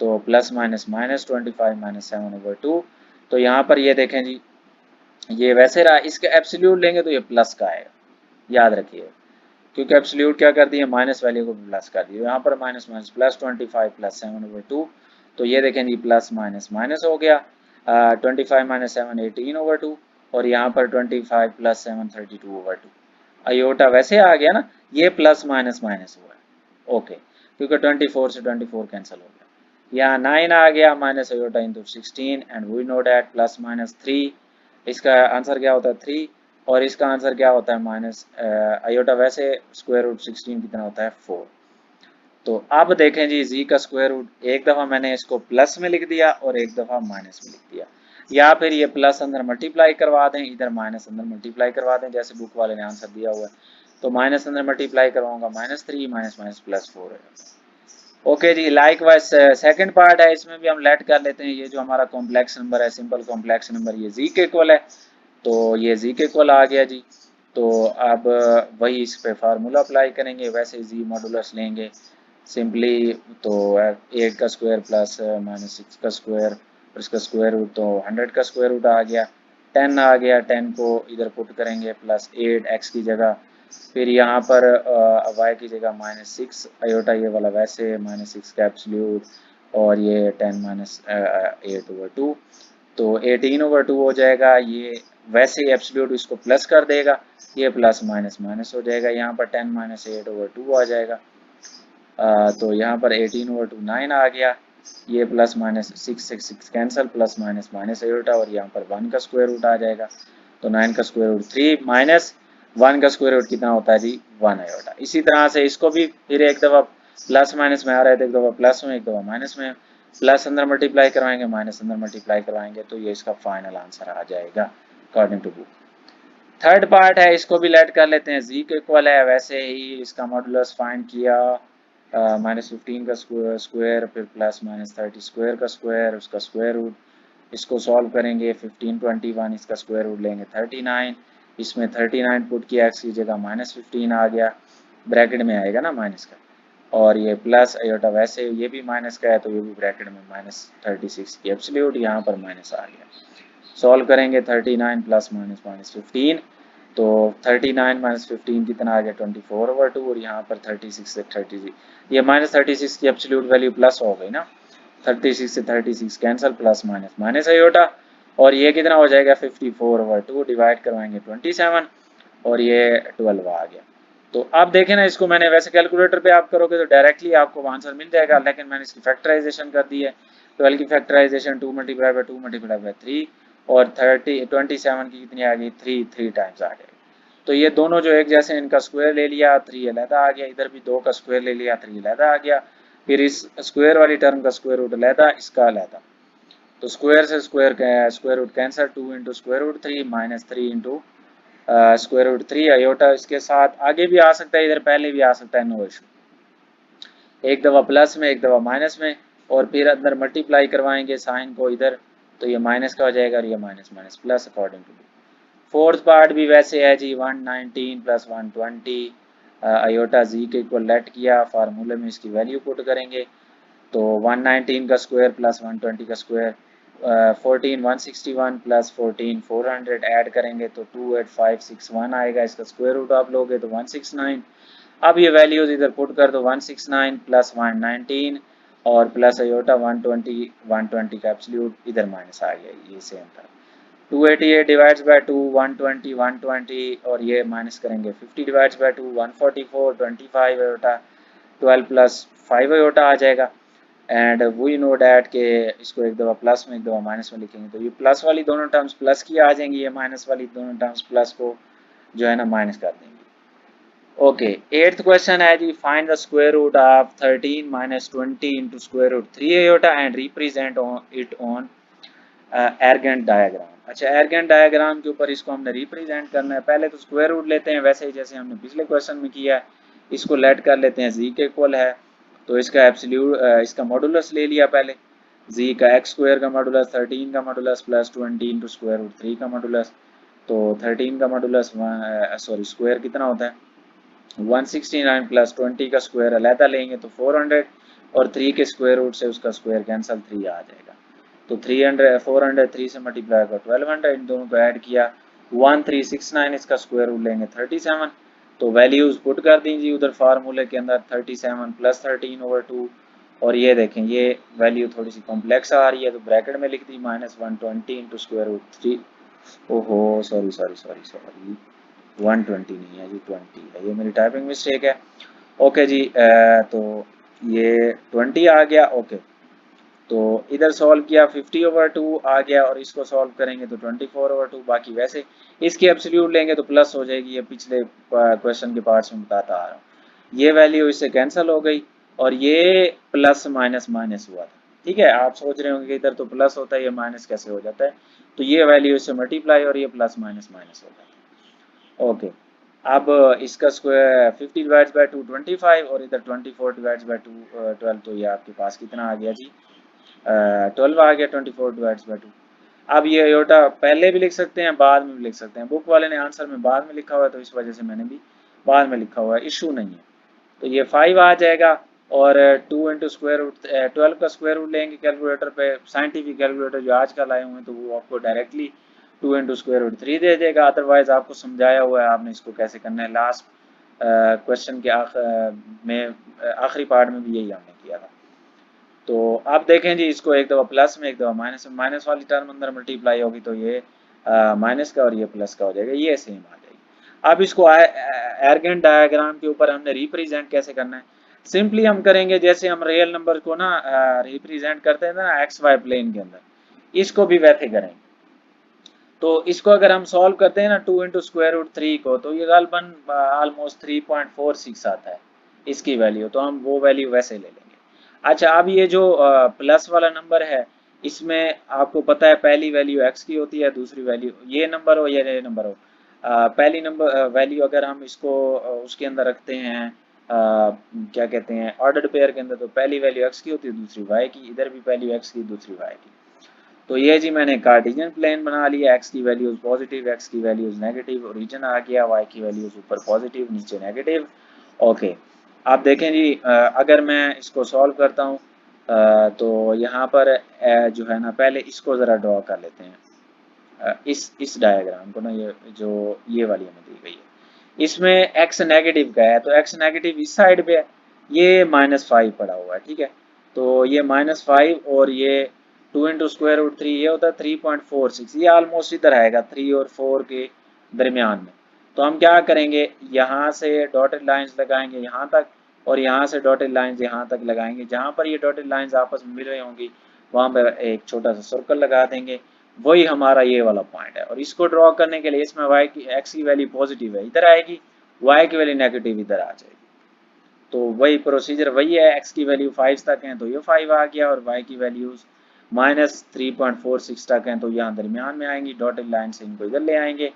तो प्लस माइनस -25 -7/2। तो यहाँ पर ये देखें जी, ये वैसे रहा, इसका एब्सोल्यूट लेंगे तो ये प्लस का आएगा, याद रखिए, क्योंकि एब्सोल्यूट क्या कर दिए, माइनस वैल्यू को प्लस कर दिए। यहाँ पर माइनस माइनस प्लस 25 प्लस 7/2। तो ये देखें जी, प्लस माइनस माइनस हो गया, 25 माइनस 7 18/2 और यहाँ पर 25 प्लस 7 32/2। आयोटा वैसे आ गया ना, ये प्लस माइनस माइनस हुआ है, ओके, क्योंकि 24 से 24 कैंसिल हो गया। यहाँ 9 आ गया, minus iota into 16 and we know that plus minus 3, इसका आंसर क्या होता है 3 और इसका आंसर क्या होता है माइनस आयोटा वैसे स्क्वायर रूट 16 कितना होता है 4। तो अब देखें जी, जी का स्क्वायर रूट एक दफ़ा मैंने इसको प्लस में लिख दिया और एक दफ़ा माइनस में लिख दिया, या फिर ये प्लस अंदर मल्टीप्लाई करवा दें, इधर माइनस अंदर मल्टीप्लाई करवा दें, जैसे बुक वाले ने आंसर दिया हुआ है। तो माइनस अंदर मल्टीप्लाई करवाऊंगा -3 माइनस माइनस +4 है। ओके जी, लाइक वाइज सेकंड पार्ट है, इसमें भी हम लेट कर लेते हैं। ये जो हमारा कॉम्प्लेक्स नंबर है, सिंपल कॉम्प्लेक्स नंबर, ये जी के इक्वल है, तो ये जी के इक्वल आ गया जी। तो अब वही इस पे फार्मूला अप्लाई करेंगे, वैसे जी मॉडुलस लेंगे सिंपली। तो 8 का स्क्वायर प्लस -6 का स्क्वायर और इसका स्क्वायर रूट, तो 100 का स्क्वायर रूट आ गया, 10 आ गया, 10 को इधर पुट करेंगे प्लस 8 x की जगह, फिर यहाँ पर y की जगह -6 आयोटा, ये वाला वैसे -6 का एब्सोल्यूट और ये 10 माइनस 8/2, तो 18/2 हो जाएगा। ये वैसे ही एब्सोल्यूट इसको प्लस कर देगा, ये प्लस माइनस माइनस हो जाएगा, यहाँ पर 10 माइनस 8/2 आ जाएगा। तो यहाँ पर 18/2 9 आ गया, ये plus minus 6 cancel, plus minus minus iota और यहाँ पर 1 का स्क्वायर रूट आ जाएगा। तो 9 का स्क्वायर रूट 3 माइनस 1 का स्क्वायर रूट कितना होता है जी 1 आयोटा। इसी तरह से इसको भी फिर एक दफ़ा प्लस माइनस में आ रहा है, तो एक दफ़ा प्लस में, एक दफ़ा माइनस में, प्लस अंदर मल्टीप्लाई करवाएंगे, माइनस अंदर मल्टीप्लाई करवाएंगे, तो ये इसका फाइनल आंसर आ जाएगा according to book. Third part है, इसको भी लेट कर लेते हैं, जी के इक्वल है, वैसे ही इसका मॉडुलस फाइंड किया, -15 का स्क्वायर फिर प्लस -30 स्क्वायर का स्क्वायर, उसका स्क्वायर रूट, इसको सॉल्व करेंगे 15 21, इसका स्क्वायर रूट लेंगे 39, इसमें 39 पुट किया, x की जगह -15 आ गया, ब्रैकेट में आएगा ना माइनस का, और ये प्लस आयोटा वैसे ये भी माइनस का है, तो ये भी ब्रैकेट में -36 की एब्सोल्यूट, यहाँ पर माइनस आ गया। सॉल्व करेंगे 39 प्लस माइनस -15, तो 39 माइनस 15 कितना आ गया 24/2, और यहाँ पर 36 से 36, ये -36 की एब्सोल्यूट वैल्यू प्लस हो गई ना, 36 से 36 cancel, plus minus minus iota, और ये कितना हो जाएगा 54/2, डिवाइड करवाएंगे 27 और ये 12 आ गया। तो आप देखें ना, इसको मैंने वैसे कैलकुलेटर पे आप करोगे तो डायरेक्टली आपको आंसर मिल जाएगा, लेकिन मैंने इसकी फैक्टराइजेशन कर दी है। 12 की फैक्टराइजेशन 2 × 2 × 3 और 27 की कितनी आ गई 3 टाइम्स आ गई। तो ये दोनों जो एक जैसे, इनका स्क्वायर ले लिया 3 अलहदा आ गया, इधर भी 2 का स्क्वायर ले लिया 3 अलहदा आ गया, फिर इस स्क्वायर वाली टर्म का स्क्वायर रूट अलहदा, इसका अलहदा, तो स्क्वायर से square root cancel, 2 × square root 3 -3 × square root 3 iota, इसके साथ आगे भी आ सकता है, इधर पहले भी आ सकता है, नो इशू, एक दफ़ा प्लस में एक दफ़ा माइनस में, और फिर अंदर मल्टीप्लाई करवाएंगे साइन को इधर, तो ये माइनस का हो जाएगा और ये minus minus plus according to. Fourth part भी वैसे है जी, 119 प्लस 120 आयोटा जी के इक्वल लेट किया, फार्मूले में इसकी वैल्यू पुट करेंगे, तो 119 का स्क्वायर प्लस 120 का स्क्वायर, 14 161 प्लस 14 400 ऐड करेंगे तो 28561 आएगा, इसका स्क्वायर रूट आप लोगे तो 169। अब ये वैल्यूज इधर पुट कर दो, 169 प्लस 119 और प्लस आयोटा 120 का एब्सोल्यूट, इधर माइनस आ गया, ये सेम था। 288 डिवाइड्स बाय 2 120 और ये माइनस करेंगे 50 डिवाइड्स बाय 2 144 25 आयोटा 12 प्लस 5 आयोटा आ जाएगा। एंड वी नो डैट के इसको एक दफ़ा प्लस में एक दफ़ा माइनस में लिखेंगे, तो ये प्लस वाली दोनों टर्म्स प्लस की आ जाएंगी, ये माइनस वाली दोनों टर्म्स प्लस को जो है ना माइनस कर देंगे। ओके, 8th क्वेश्चन है जी, find the square root of 13 minus 20 into square root 3 iota and represent it on Argand diagram. अच्छा, एरगेंट डायग्राम के ऊपर इसको हमने रिप्रेजेंट करना है। पहले तो स्क्वायर रूट लेते हैं, वैसे ही जैसे हमने पिछले क्वेश्चन में किया है, इसको लेट कर लेते हैं, जी के इक्वल है, तो इसका एब्सोल्यूट इसका मॉडुलस ले लिया पहले, जी का एक्स स्क्वायर का मॉडुलस 13 का modulus plus 20 into square root 3 का मॉडुलस। तो 13 का मॉडुलस सॉरी स्क्वायर कितना होता है 169 प्लस 20 का स्क्वायर अलहदा लेंगे तो 400 और 3 के स्क्वायर रूट से उसका स्क्वायर कैंसिल 3 आ जाएगा। तो 300 400 3 से मल्टीप्लाई कर 1200 इन दोनों को ऐड किया 1369 इसका स्क्वायर रूट लेंगे 37। तो वैल्यूज पुट कर दीजिए उधर फार्मूले के अंदर 37 प्लस 13/2 और ये देखें ये वैल्यू थोड़ी सी कॉम्प्लेक्स आ रही है तो ब्रैकेट में लिख दी -120 इंटू स्क्वायर रूट 3। ओहो सॉरी सॉरी सॉरी सॉरी 120 नहीं है जी 20 है, ये मेरी टाइपिंग मिस्टेक है। ओके जी तो ये 20 आ गया। ओके तो इधर सॉल्व किया 50/2 आ गया और इसको सॉल्व करेंगे तो 24/2। बाकी वैसे इसकी एब्सोल्यूट लेंगे तो प्लस हो जाएगी, ये पिछले क्वेश्चन के पार्ट्स में बताता आ रहा हूँ। ये वैल्यू इससे कैंसिल हो गई और ये प्लस माइनस माइनस हुआ था। ठीक है, आप सोच रहे होंगे कि इधर तो प्लस होता है ये माइनस कैसे हो जाता है, तो ये वैल्यू इससे मल्टीप्लाई और ये प्लस माइनस माइनस हो जाता है। ओके अब इसका स्क्वायर 50 डिवाइड्स बाय 2 25 और इधर 24 डिवाइड्स बाय 2 12। तो ये आपके पास कितना आ गया जी 12 आ गया 24 डिवाइड्स बाय 2। अब ये अयोटा पहले भी लिख सकते हैं बाद में भी लिख सकते हैं, बुक वाले ने आंसर में बाद में लिखा हुआ है तो इस वजह से मैंने भी बाद में लिखा हुआ है, इशू नहीं है। तो ये 5 आ जाएगा और 2 इंटू स्क्वायर रूट 12 का स्क्वायर रूट लेंगे कैलकुलेटर पे, साइंटिफिक कैलकुलेटर जो आजकल आए हुए हैं तो वो आपको डायरेक्टली 2 इंटू स्क्वायर रूट 3 दे देगा। अदरवाइज आपको समझाया हुआ है आपने इसको कैसे करना है, लास्ट क्वेश्चन के आखिरी पार्ट में भी यही हमने किया था। तो आप देखें जी इसको एक दफ़ा प्लस में एक दफ़ा माइनस में, माइनस वाली टर्म अंदर मल्टीप्लाई होगी तो ये माइनस का और ये प्लस का हो जाएगा, ये सेम आ जाएगी। अब इसको एर्गेन डायग्राम के ऊपर हमने रिप्रेजेंट कैसे करना है, सिंपली हम करेंगे जैसे हम रियल नंबर को ना रिप्रेजेंट करते हैं ना एक्स वाई प्लेन के अंदर, इसको भी वैसे करेंगे। तो इसको अगर हम सॉल्व करते हैं ना 2 इंटू स्क्वायर रूट 3 को तो ये गालबन ऑलमोस्ट 3.46 आता है इसकी वैल्यू, तो हम वो वैल्यू वैसे ले लेंगे। अच्छा अब ये जो प्लस वाला नंबर है इसमें आपको पता है पहली वैल्यू एक्स की होती है, दूसरी वैल्यू ये नंबर हो या ये नंबर हो, पहली नंबर वैल्यू अगर हम इसको उसके अंदर रखते हैं क्या कहते हैं ऑर्डर्ड पेयर के अंदर, तो पहली वैल्यू एक्स की होती है दूसरी वाई की, इधर भी पहली एक्स की दूसरी वाई की। तो ये जी मैंने कार्टेशियन प्लेन बना लिया, एक्स की वैल्यूज पॉजिटिव एक्स की वैल्यूज नेगेटिव, ओरिजिन आ गया, वाई की वैल्यूज ऊपर पॉजिटिव नीचे नेगेटिव। ओके आप देखें जी अगर मैं इसको सॉल्व करता हूँ तो यहाँ पर जो है ना पहले इसको ज़रा ड्रॉ कर लेते हैं, इस डायग्राम को ना, ये जो ये वाली हमें दी गई है इसमें x नेगेटिव का है तो x नेगेटिव इस साइड पे है, ये -5 पड़ा हुआ है। ठीक है तो ये -5 और ये 2 इंटू स्क्वायर रूट 3 ये होता है 3.46, ये ऑलमोस्ट इधर आएगा 3 और 4 के दरमियान में। तो हम क्या करेंगे यहाँ से डॉटेड लाइंस लगाएंगे यहाँ तक और यहाँ से डॉटेड लाइंस यहाँ तक लगाएंगे, जहाँ पर ये डॉटेड लाइंस आपस में मिल रही होंगी वहाँ पर एक छोटा सा सर्कल लगा देंगे, वही हमारा ये वाला पॉइंट है। और इसको ड्रॉ करने के लिए इसमें y की x की वैल्यू पॉजिटिव है इधर आएगी, y की वैल्यू नेगेटिव इधर आ जाएगी। तो वही प्रोसीजर वही है, x की वैल्यू 5 तक है तो ये 5 आ गया और y की वैल्यूज -3.46 तक हैं तो यहाँ दरमियान में आएंगी, डॉटेड लाइन से इनको इधर ले आएंगे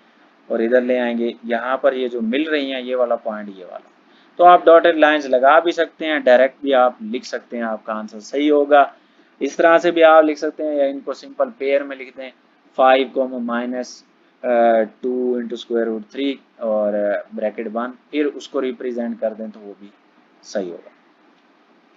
और इधर ले आएंगे, यहाँ पर ये जो मिल रही हैं ये वाला पॉइंट ये वाला। तो आप डॉटेड लाइंस लगा भी सकते हैं, डायरेक्ट भी आप लिख सकते हैं, आपका आंसर सही होगा। इस तरह से भी आप लिख सकते हैं या इनको सिंपल पेयर में लिख दें 5 -2 इंटू स्क्वायर रूट 3 और ब्रैकेट 1 फिर उसको रिप्रेजेंट कर दें तो वो भी सही होगा।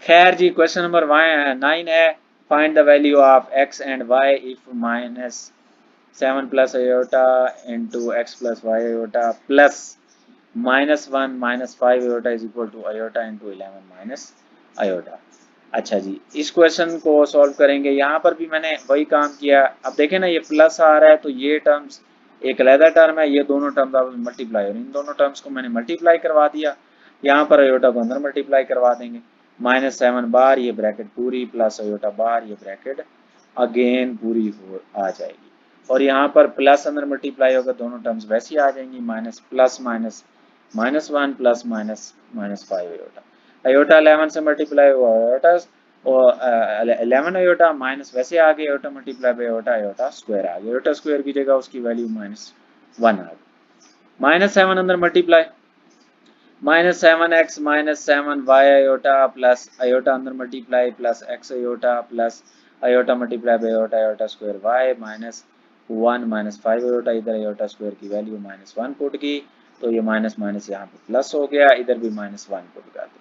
खैर जी क्वेश्चन नंबर 9 है, find the value of x and y if -7 plus iota into x plus y iota plus -1 -5 iota is equal to iota into 11 minus iota. अच्छा जी इस क्वेश्चन को सॉल्व करेंगे, यहाँ पर भी मैंने वही काम किया। अब देखें ना ये प्लस आ रहा है तो ये टर्म्स एक अलग टर्म है, ये दोनों टर्म्स आप मल्टीप्लाई और इन दोनों टर्म्स को मैंने मल्टीप्लाई करवा दिया, यहाँ पर आयोटा को अंदर मल्टीप्लाई करवा देंगे -7 बार ये ब्रैकेट पूरी प्लस आयोटा बार ये ब्रैकेट अगेन पूरी हो आ जाएगी और यहाँ पर प्लस अंदर मल्टीप्लाई होगा दोनों टर्म्स वैसी आ जाएंगी, minus plus minus -1 plus -5 iota, iota 11 से मल्टीप्लाई हुआ आयोटा और 11 आयोटा माइनस वैसे आ गए iota multiply by iota, iota square आ गया, आयोटा स्क्वायर की जगह उसकी वैल्यू -1 आ गई, -7 अंदर multiply -7x -7y iota plus iota अंदर multiply plus x iota plus iota multiply by iota iota square y -1 -5 iota, इधर आयोटा स्क्वायर की वैल्यू -1 पुट की तो ये माइनस माइनस यहाँ पे प्लस हो गया, इधर भी -1 पुट कर दी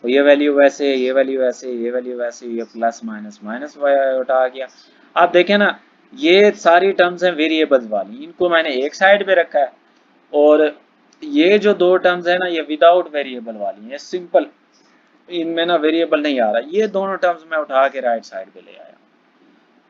तो ये वैल्यू वैसे, ये वैल्यू वैसे, ये वैल्यू वैसे, ये plus minus minus y iota आ गया। आप देखें ना, ये सारी टर्म्स हैं वेरिएबल्स वाली, इनको मैंने एक साइड पे रखा है और ये जो दो टर्म्स है ना ये विदाउट वेरिएबल वाली है, सिंपल, इनमें ना वेरिएबल नहीं आ रहा, ये दोनों टर्म्स मैं उठा के राइट साइड पे ले आया।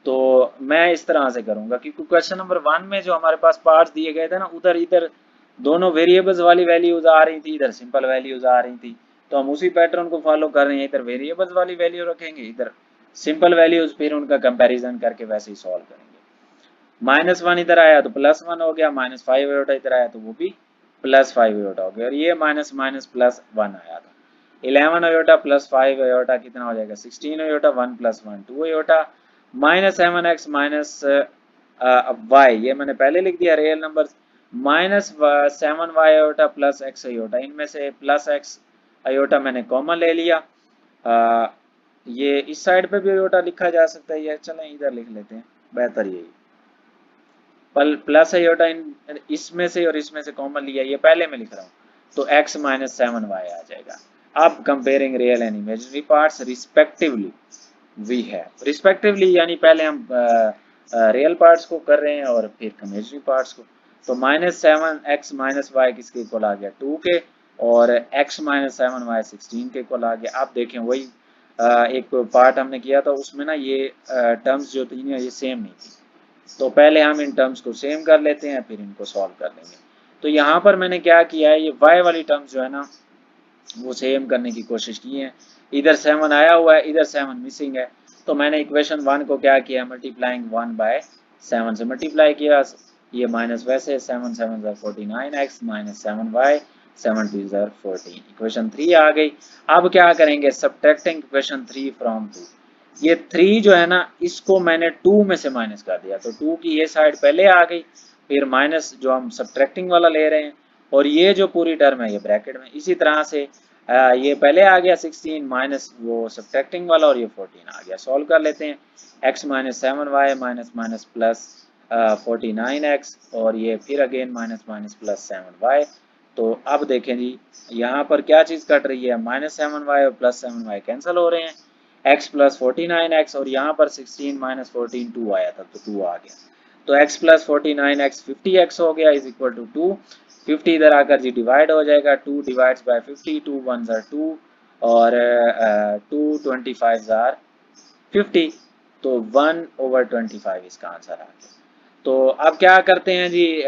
तो मैं इस तरह से करूंगा क्योंकि क्वेश्चन नंबर 1 में जो हमारे पास पार्ट्स दिए गए थे ना, उधर इधर दोनों वेरिएबल्स वाली वैल्यूज आ रही थी, इधर सिंपल वैल्यूज आ रही थी, तो हम उसी पैटर्न को फॉलो कर रहे हैं, इधर वेरिएबल्स वाली वैल्यू रखेंगे, इधर सिंपल वैल्यूज, फिर उनका कंपैरिजन करके वैसे ही सॉल्व करेंगे। -1 इधर आया तो +1 हो गया, -5 आयोटा इधर आया तो वो भी +5 आयोटा हो गया, और ये माइनस माइनस +1 आया था। 11 आयोटा +5 आयोटा कितना हो जाएगा 16 आयोटा, 1 + 1 2 आयोटा, -7x -y, ये मैंने पहले लिख दिया real number, -7y iota +x iota, इनमें से +x आयोटा मैंने कॉमन ले लिया। ये इस साइड पे भी आयोटा लिखा जा सकता है, ये चलें इधर लिख लेते हैं, बेहतर यही, प्लस आयोटा इसमें से और इसमें से कॉमन लिया, ये पहले में लिख रहा हूँ, तो x -7y आ जाएगा। अब comparing real and imaginary parts respectively we have, respectively यानी पहले हम रियल पार्ट्स को कर रहे हैं और फिर इमेजिनरी पार्ट्स को, तो -7x -y किसके इक्वल आ गया 2 के, और x -7y 16 के इक्वल आ गया। आप देखें वही एक पार्ट हमने किया था उसमें ना ये टर्म्स जो थी ये सेम नहीं थी, तो पहले हम इन टर्म्स को सेम कर लेते हैं फिर इनको सॉल्व कर लेंगे। तो यहाँ पर मैंने क्या किया है, ये y वाली टर्म्स जो है ना वो सेम करने की कोशिश की है, इधर 7 आया हुआ है, इधर 7 मिसिंग है, तो मैंने इक्वेशन 1 को क्या किया, मल्टीप्लाइंग 1/7 से मल्टीप्लाई किया, ये माइनस वैसे 7 7 49x -7y 7 2 14, इक्वेशन 3 आ गई। अब क्या करेंगे, सब्ट्रैक्टिंग इक्वेशन 3 फ्रॉम 2, ये 3 जो है ना इसको मैंने 2 में से माइनस कर दिया, तो 2 की ये साइड पहले आ गई, फिर माइनस जो हम सब्ट्रैक्टिंग वाला ले रहे हैं, और ये जो पूरी टर्म है ये ब्रैकेट में, इसी तरह से ये पहले आ गया 16 माइनस वो सब्ट्रैक्टिंग वाला, और ये 14 आ गया। सॉल्व कर लेते हैं, x -7y minus minus plus 49x, और ये फिर again minus minus plus 7y। तो अब देखें जी यहाँ पर क्या चीज़ कट रही है, -7y और +7y कैंसिल हो रहे हैं, x + 49x, और यहाँ पर 16 - 14 2 आया था तो 2 आ गया, तो x + 49x 50x हो गया इज इक्वल टू 2, 50 इधर आकर जी डिवाइड हो जाएगा, 2 डिवाइड्स बाय 50, 2 1s are 2 और 2 25s are 50, तो 1/25 इसका आंसर आ गया। तो अब क्या करते हैं जी,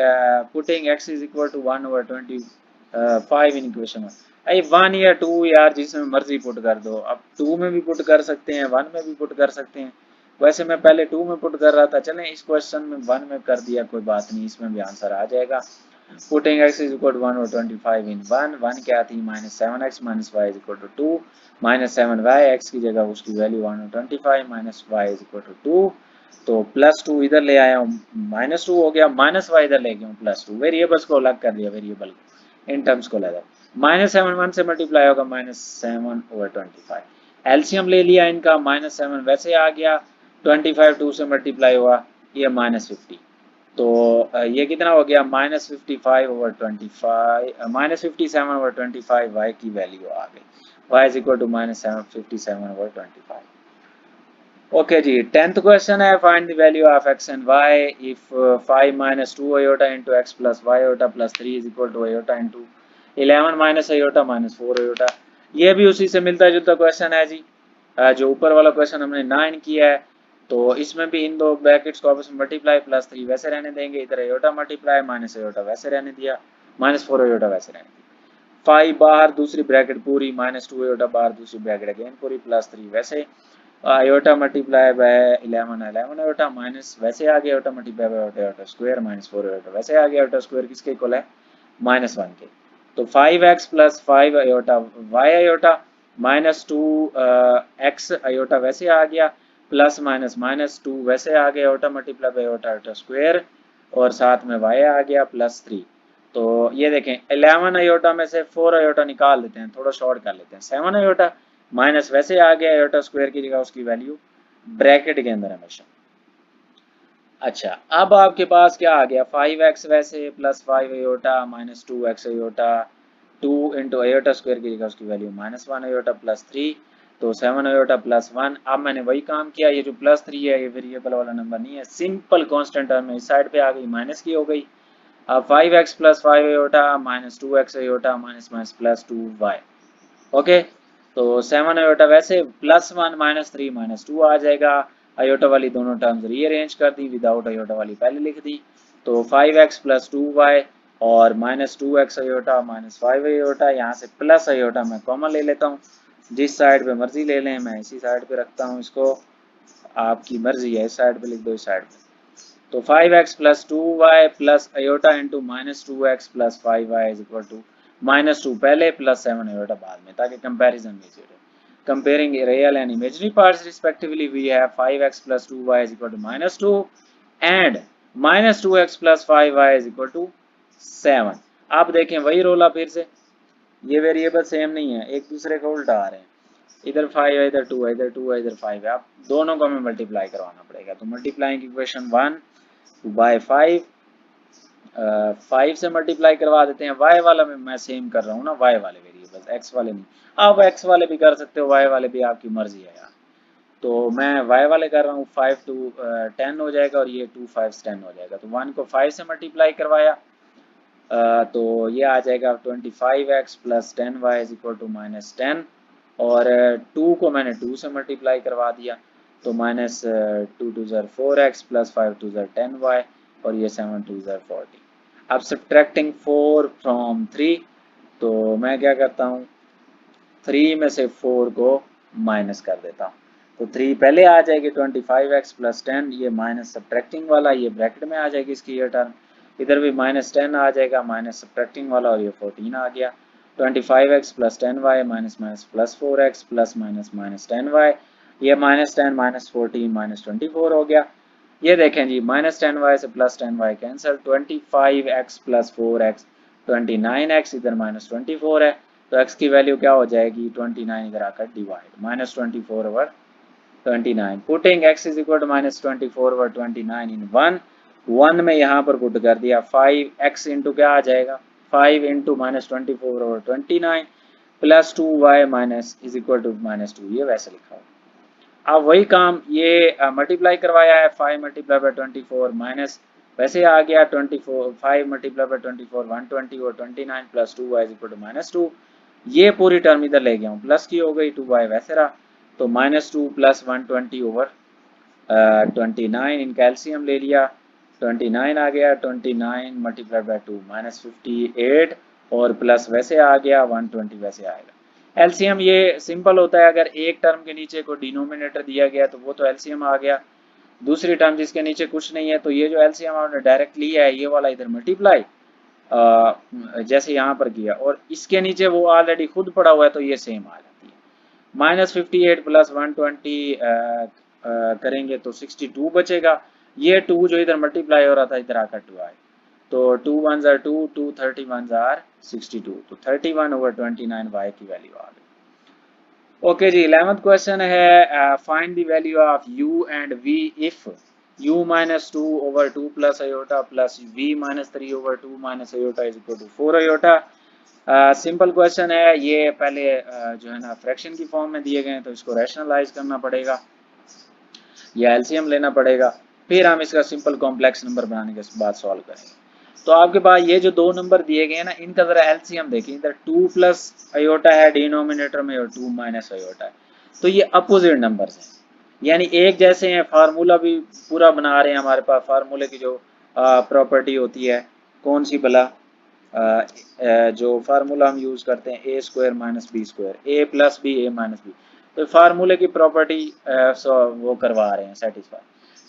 putting x is equal to 1/25 in equation में, अरे 1 या 2 यार जिसमें मर्जी पुट कर दो, अब 2 में भी पुट कर सकते हैं 1 में भी पुट कर सकते हैं, वैसे मैं पहले 2 में पुट कर रहा था, चलें इस क्वेश्चन में 1 में कर दिया, कोई बात नहीं, इसमें भी आंसर आ जाएगा। Putting x is equal to 1/25 in 1 क्या थी -7x -y is equal to 2 -7y, x की जगह उसकी वैल्यू 1/25 -y इज इक्वल टू 2, तो +2 इधर ले आया हूँ, -2 हो गया, -y इधर ले गया हूँ +2, वेरिएबल्स को अलग कर दिया, वेरिएबल इन टर्म्स को अलग, -7 1 से मल्टीप्लाई होगा -7/25, एलसीएम ले लिया इनका, -7 वैसे आ गया, 25 2 से मल्टीप्लाई हुआ, ये -50, तो ये कितना हो गया -55/25 -57/25 y की वैल्यू आ गई, y is equal to -57/25। Okay जी, 10th क्वेश्चन है, find the value of x and y if 5 - 2 iota into x + y iota + 3 is equal to iota into 11 - iota - 4 iota. ये भी उसी से मिलता जुलता क्वेश्चन है जी, जो ऊपर वाला क्वेश्चन हमने 9 किया है, तो इसमें भी इन दो ब्रैकेट्स को आपस में मल्टीप्लाई +3 वैसे रहने देंगे, इधर आयोटा मल्टीप्लाई माइनस आयोटा वैसे रहने दिया, -4 आयोटा वैसे रहने दिया, 5 बाहर दूसरी ब्रैकेट पूरी, -2 आयोटा बाहर दूसरी ब्रैकेट अगेन पूरी, +3 वैसे, iota multiply bye 11 iota minus वैसे आ गया, iota multiply by iota square -4 iota वैसे आ गया, आयोटा स्क्वायर किसके इक्वल है -1 के, तो 5x + 5 iota y iota -2 x iota वैसे आ गया, प्लस माइनस -2 वैसे आ गया, iota multiply by iota square, और साथ में y आ गया +3, तो ये देखें 11 आयोटा में से 4 आयोटा निकाल देते हैं, थोड़ा शॉर्ट कर लेते हैं। 7 आयोटा माइनस वैसे आ गया, आयोटा स्क्वायर की जगह उसकी वैल्यू ब्रैकेट के अंदर हमेशा। अच्छा, अब आपके पास क्या आ गया, 5x वैसे plus 5 iota minus 2x iota, 2 into iota square की जगह उसकी वैल्यू -1 आयोटा प्लस 3, तो 7 आयोटा प्लस 1। अब मैंने वही काम किया, ये जो प्लस 3 है ये वेरिएबल वाला नंबर नहीं है, सिंपल कांस्टेंट टर्म है, इस साइड पे आ गई, माइनस की हो गई। अब 5x plus 5 iota minus 2x iota minus minus plus 2y। Okay, तो 7 आयोटा वैसे प्लस 1 माइनस 3 माइनस 2 आ जाएगा। आयोटा वाली दोनों टर्म्स रीअरेंज कर दी, विदाउट आयोटा वाली पहले लिख दी। तो 5x प्लस 2y और minus 2x iota minus 5 iota, यहाँ से प्लस आयोटा मैं कॉमन ले लेता हूँ, जिस साइड पे मर्जी ले लें, मैं इसी साइड पे रखता हूँ इसको, आपकी मर्जी है, इस साइड पे लिख दो, इस साइड पे। तो 5x plus 2y plus iota into minus 2x plus 5y is equal to -2 पहले प्लस 7 आयोटा बाद में, ताकि कंपैरिजन में इजी रहे। Comparing real and imaginary parts respectively, we have 5x plus 2y is equal to -2 and -2x plus 5y is equal to 7। आप देखें वही रोला फिर से, ये वेरिएबल सेम नहीं है, एक दूसरे को उल्टा आ रहे हैं, इधर 5 है, इधर 2 है, इधर 2 है, इधर 5 है। आप दोनों को हमें मल्टीप्लाई करवाना पड़ेगा। तो मल्टीप्लाइंग इक्वेशन 1 बाय 5, 5 से मल्टीप्लाई करवा देते हैं। y वाला में मैं सेम कर रहा हूँ ना, y वाले वेरिएबल्स, x वाले नहीं। आप x वाले भी कर सकते हो, y वाले भी, आपकी मर्जी है यार। तो मैं y वाले कर रहा हूँ, 5 to 10 हो जाएगा और ये 2 5 10 हो जाएगा। तो 1 को 5 से मल्टीप्लाई करवाया, तो ये आ जाएगा 25x plus 10y is equal to -10, और 2 को मैंने 2 से मल्टीप्लाई करवा दिया, तो माइनस 2 2 ज़र 4x प्लस 5 2 ज़र 10y और ये 7 2 ज़र 40। अब सब्ट्रैक्टिंग 4 फ्रॉम 3, तो मैं क्या करता हूँ, 3 में से 4 को माइनस कर देता हूँ, तो 3 पहले आ जाएगी, 25x प्लस 10, ये माइनस सब्ट्रैक्टिंग वाला ये ब्रैकेट में आ जाएगी इसकी ये टर्म, इधर भी -10 आ जाएगा, माइनस सब्ट्रैक्टिंग वाला, और ये 14 आ गया। 25x plus 10y minus minus plus 4x plus minus minus 10y, ये -10 माइनस 14 माइनस 24 हो गया। ये देखें जी, -10y से plus 10y cancel, 25x plus 4x 29x, इधर -24 है, तो x की वैल्यू क्या हो जाएगी, 29 इधर आकर divide, -24 over 29, putting x is equal to -24 over 29 in 1 में यहाँ पर पुट कर दिया, 5x इंटू क्या आ जाएगा, 5 into -24 over 29 plus 2y minus is equal to -2, ये वैसे लिखा हो। अब वही काम ये मल्टीप्लाई करवाया है, 5 मल्टीप्लाई बाय 24 माइनस वैसे आ गया 24, 5 मल्टीप्लाई बाय 24 120 और 29 plus 2y is equal to -2, ये पूरी टर्म इधर ले गया हूँ, प्लस की हो गई, 2y वैसे रहा, तो -2 प्लस 120 ओवर 29, इन कैल्शियम ले लिया, 29 आ गया, 29 मल्टीप्लाई बाय 2 -58 और प्लस वैसे आ गया 120 वैसे आएगा। एलसीएम ये सिंपल होता है, अगर एक टर्म के नीचे को डिनोमिनेटर दिया गया तो वो तो एलसीएम आ गया, दूसरी टर्म जिसके नीचे कुछ नहीं है तो ये जो एलसीएम आपने डायरेक्ट लिया है ये वाला इधर मल्टीप्लाई जैसे यहाँ पर किया, और इसके नीचे वो ऑलरेडी खुद पड़ा हुआ है तो ये सेम आ जाती है। -58 प्लस 120 करेंगे तो 62 बचेगा, ये 2 जो इधर मल्टीप्लाई हो रहा था इधर आकर 2 आए, तो 2 1 ज़ार 2, 2 31 ज़ार 62, तो 31 ओवर 29 y की वैल्यू आ गई। ओके जी, 11th क्वेश्चन है, find the value of u and v if u -2 over 2 plus iota plus v -3 over 2 minus iota is equal to 4 iota. Simple question है ये, पहले जो है ना फ्रैक्शन की फॉर्म में दिए गए हैं तो इसको रैशनलाइज करना पड़ेगा या एलसीएम लेना पड़ेगा, फिर हम इसका सिंपल कॉम्प्लेक्स नंबर बनाने के बाद सॉल्व करेंगे। तो आपके पास ये जो दो नंबर दिए गए हैं ना, इनका जरा एलसीएम देखिए, इधर 2 प्लस आयोटा है डिनोमिनेटर में और 2 माइनस आयोटा है, तो ये अपोजिट नंबर्स हैं, यानी एक जैसे हैं, फार्मूला भी पूरा बना रहे हैं। हमारे पास फार्मूले की जो प्रॉपर्टी होती है, कौन सी भला, जो फार्मूला हम यूज करते हैं ए square minus B square, A plus b a minus B, तो फार्मूले की प्रॉपर्टी वो करवा रहे हैं सेटिस्फाई।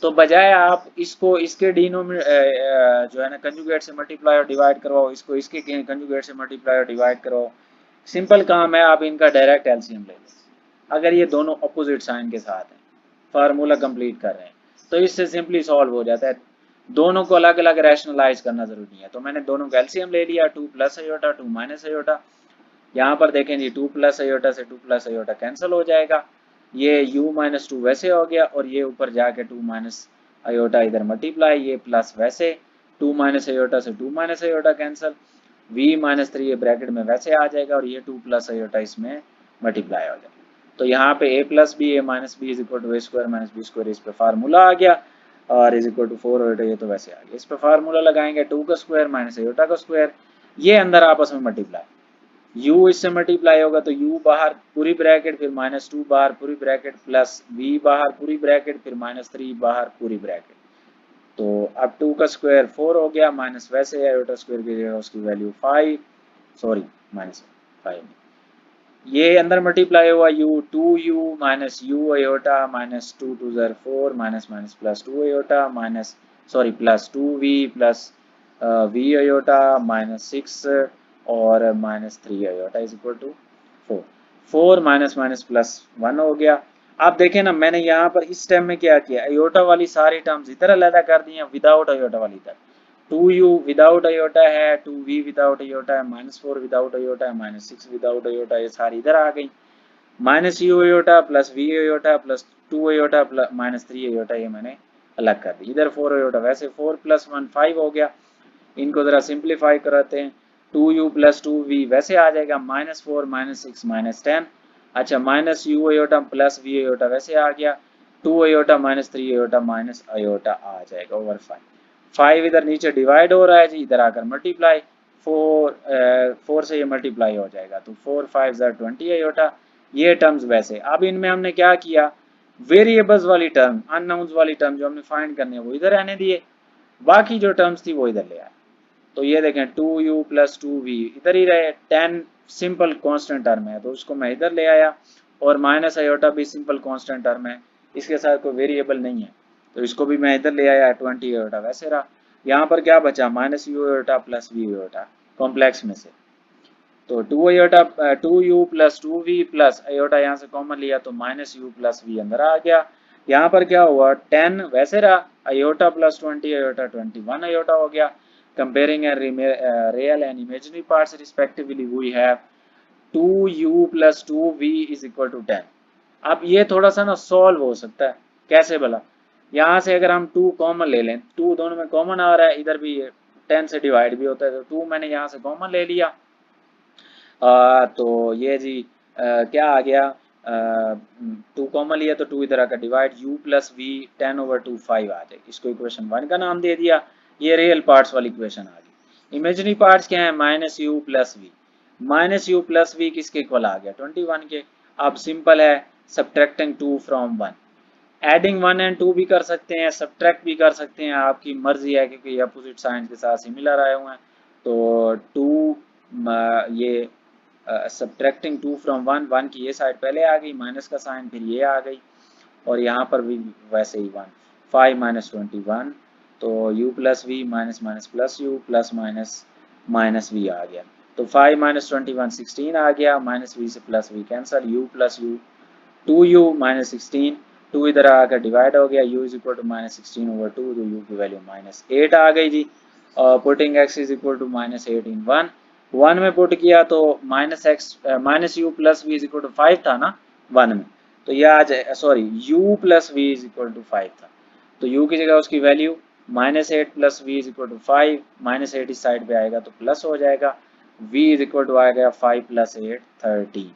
तो बजाय आप इसको इसके जो है ना कंजुगेट से मल्टीप्लाई और डिवाइड करवाओ, इसको इसके कंजुगेट से मल्टीप्लाई और डिवाइड करवाओ, सिंपल काम है, आप इनका डायरेक्ट एलसीएम ले लो अगर ये दोनों अपोजिट साइन के साथ हैं, फार्मूला कंप्लीट कर रहे हैं, तो इससे सिंपली सॉल्व हो जाता है। दोनों को अलग अलग रैशनलाइज करना जरूरी है। तो मैंने दोनों का एलसीएम ले लिया, 2 प्लस आयोटा 2 माइनस आयोटा। यहाँ पर देखें जी 2 प्लस आयोटा से 2 प्लस आयोटा कैंसिल हो जाएगा, ये u माइनस 2 वैसे हो गया और ये ऊपर जाके 2 माइनस आयोटा इधर मल्टीप्लाई, ये प्लस वैसे 2 माइनस आयोटा से 2 minus iota cancel, v minus 3 ये ब्रैकेट में वैसे आ जाएगा और ये 2 प्लस आयोटा इसमें मल्टीप्लाई हो जाएगा। तो यहाँ पे a plus b a minus B is equal to A square minus B square, इस पे फार्मूला आ गया और इज इक्वल टू 4 आयोटा, ये तो वैसे आ गया। इस पे फार्मूला लगाएंगे 2 का स्क्वायर माइनस आयोटा का स्क्वायर, ये अंदर आपस में मल्टीप्लाई, u इससे मल्टीप्लाई होगा तो u बाहर पूरी ब्रैकेट फिर माइनस 2 बाहर पूरी ब्रैकेट प्लस v बाहर पूरी ब्रैकेट फिर माइनस 3 बाहर पूरी ब्रैकेट। तो अब 2 का स्क्वायर 4 हो गया माइनस वैसे आयोटा स्क्वायर की जगह उसकी वैल्यू 5, सॉरी माइनस 5, ये अंदर मल्टीप्लाई हुआ u 2u minus u iota minus 2 2 ज़र 4 minus minus plus 2 iota minus sorry plus 2v plus v iota minus 6 और minus 3 iota is equal to 4, 4 minus minus plus 1 हो गया। आप देखें ना मैंने यहाँ पर इस टर्म में क्या किया, आयोटा वाली सारी टर्म्स इधर अलग कर दी हैं, विदाउट आयोटा वाली इधर, 2u विदाउट आयोटा है, 2v विदाउट आयोटा है, माइनस 4 विदाउट आयोटा है, माइनस 6 विदाउट आयोटा, ये सारी इधर आ गई, minus u iota plus v iota plus 2 iota plus minus 3 iota, ये मैंने अलग कर दी। इधर 4 आयोटा वैसे 4 प्लस 1 5 हो गया, इनको जरा सिंप्लीफाई कराते हैं, 2u प्लस 2v वैसे आ जाएगा, माइनस 4 माइनस 6 माइनस 10, अच्छा minus u iota plus v iota वैसे आ गया, 2 iota minus 3 iota minus iota आ जाएगा ओवर 5, 5 इधर नीचे डिवाइड हो रहा है जी, इधर आकर मल्टीप्लाई, 4 से ये मल्टीप्लाई हो जाएगा तो 4 5 ज़र 20 आयोटा, ये टर्म्स वैसे। अब इनमें हमने क्या किया, वेरिएबल्स वाली टर्म अननोन्स वाली टर्म जो हमने फाइंड करनी है वो इधर रहने दिए, बाकी जो टर्म्स थी वो इधर ले आए। तो ये देखें 2u प्लस 2v इधर ही रहे, 10 सिंपल कांस्टेंट टर्म है तो उसको मैं इधर ले आया, और माइनस आयोटा भी सिंपल कांस्टेंट टर्म है, इसके साथ कोई वेरिएबल नहीं है तो इसको भी मैं इधर ले आया, 20 आयोटा वैसे रहा। यहाँ पर क्या बचा, minus u iota plus v iota complex में से, तो 2 iota 2u plus 2v plus iota यहाँ से कॉमन लिया तो माइनस u प्लस v अंदर आ गया। यहाँ पर क्या हुआ, 10 वैसे रहा, आयोटा प्लस 20 आयोटा 21 आयोटा हो गया। Comparing real and imaginary parts respectively, we have 2u plus 2v is equal to 10। अब ये थोड़ा सा ना सॉल्व हो सकता है, कैसे भला, यहाँ से अगर हम 2 कॉमन ले लें, 2 दोनों में कॉमन आ रहा है, इधर भी 10 से डिवाइड भी होता है तो 2 मैंने यहाँ से कॉमन ले लिया, तो ये जी क्या आ गया, 2 कॉमन लिया तो 2 इधर आकर divide, u plus v 10 over 2 5 आ जाएगी, इसको इक्वेशन 1 का नाम दे दिया। ये रियल पार्ट्स वाली इक्वेशन आ गई। इमेजिनरी पार्ट्स क्या है, minus u plus we, minus u plus v किसके इक्वल आ गया 21 के। अब सिंपल है, सब्ट्रैक्टिंग 2 फ्रॉम 1, एडिंग 1 एंड 2 भी कर सकते हैं, सब्ट्रैक्ट भी कर सकते हैं, आपकी मर्जी है क्योंकि अपोजिट साइन के साथ सिमिलर आए हुए हैं। तो 2 ये सब्ट्रैक्टिंग 2 फ्रॉम 1, 1 की ये साइड पहले आ गई, माइनस का साइन फिर ये आ गई, और यहाँ पर भी वैसे ही 1, 5 माइनस 21, तो u plus we minus minus plus U plus minus minus V आ गया, तो 5 माइनस 21 16 आ गया, माइनस वी से plus V cancel, u plus U 2u minus 16, 2 इधर आकर डिवाइड हो गया, u is equal to minus 16 over 2, तो u की वैल्यू माइनस 8 आ गई जी। Putting x is equal to minus 8 in 1 में पुट किया तो minus x minus u plus v is equal to 5 था ना 1 में, तो यह आ जाए, sorry u plus v is equal to 5 था, तो u की जगह उसकी value minus 8 plus v is equal to 5, minus 8 इस साइड पे आएगा तो प्लस हो जाएगा, v इज इक्वल टू आ गया 5 प्लस 8 13।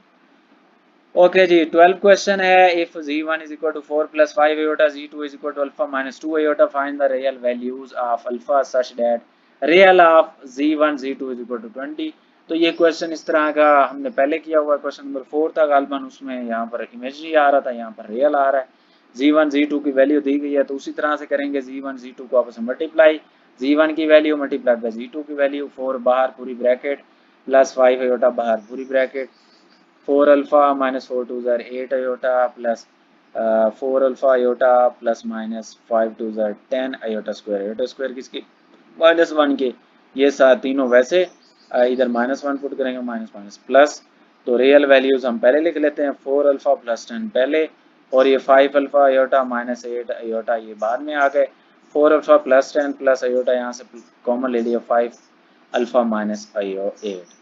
ओके जी, 12 क्वेश्चन है, if z1 is equal to 4 plus 5 iota, z2 is equal to alpha minus 2 iota, find the real values of alpha such that real of z1 z2 is equal to 20। तो ये question इस तरह का हमने पहले किया हुआ, क्वेश्चन नंबर 4 था गालबन, उसमें यहाँ पर इमेजरी आ रहा था, यहाँ पर रियल आ रहा है, z1 z2 की वैल्यू दी गई है तो उसी तरह से करेंगे, z1 z2 को आपस में मल्टीप्लाई, z1 की वैल्यू मल्टीप्लाई बाय z2 की वैल्यू, 4 बाहर पूरी ब्रैकेट प्लस 5 आयोटा बाहर पूरी ब्रैकेट, 4 अल्फा माइनस 4 टू ज़र 8 iota plus 4 alpha iota plus minus 5 to ज़र 10 आयोटा स्क्वायर किसकी माइनस 1 के, ये साथ तीनों वैसे इधर माइनस 1 पुट करेंगे, माइनस माइनस प्लस, तो रियल वैल्यूज हम पहले लिख लेते हैं, 4 अल्फा प्लस 10 पहले, और ये 5 अल्फा आयोटा माइनस 8 आयोटा ये बाद में आ गए, 4 अल्फा प्लस 10 प्लस आयोटा, यहाँ से कॉमन ले लिया 5 अल्फा माइनस आयो 8।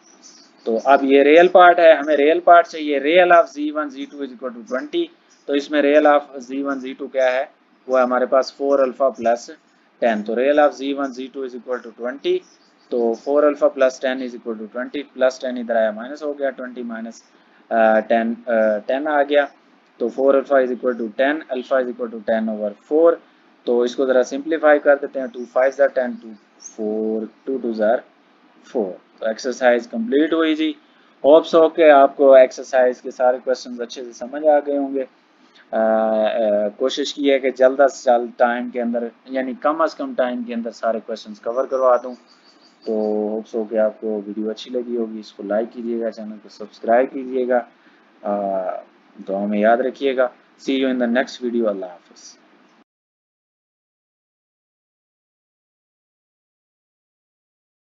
तो अब ये रियल पार्ट है, हमें रियल पार्ट चाहिए। Real of z1 z2 is equal to 20, तो इसमें रियल ऑफ z1 z2 क्या है, वो है हमारे पास 4 अल्फा प्लस 10। तो real of z1 z2 is equal to 20, तो 4 alpha plus 10 is equal to 20, plus 10 इधर आया माइनस हो गया, 20 माइनस 10 आ गया। तो 4 alpha is equal to 10, alpha is equal to 10 over 4। तो इसको ज़रा सिंप्लीफाई कर देते हैं, 2 5 ज़ार 10, 2 4, 2 2 ज़ार 4। तो एक्सरसाइज कंप्लीट हुई जी। होप्स हो के आपको एक्सरसाइज के सारे क्वेश्चंस अच्छे से समझ आ गए होंगे। कोशिश की है कि जल्द से जल्द टाइम के अंदर, यानी कम अज़ कम टाइम के अंदर सारे क्वेश्चंस कवर करवा दूं। तो होप्स हो के आपको वीडियो अच्छी लगी होगी। इसको लाइक कीजिएगा, चैनल को सब्सक्राइब कीजिएगा, तो हमें याद रखिएगा। See you in the next video. अल्लाह हाफिज़।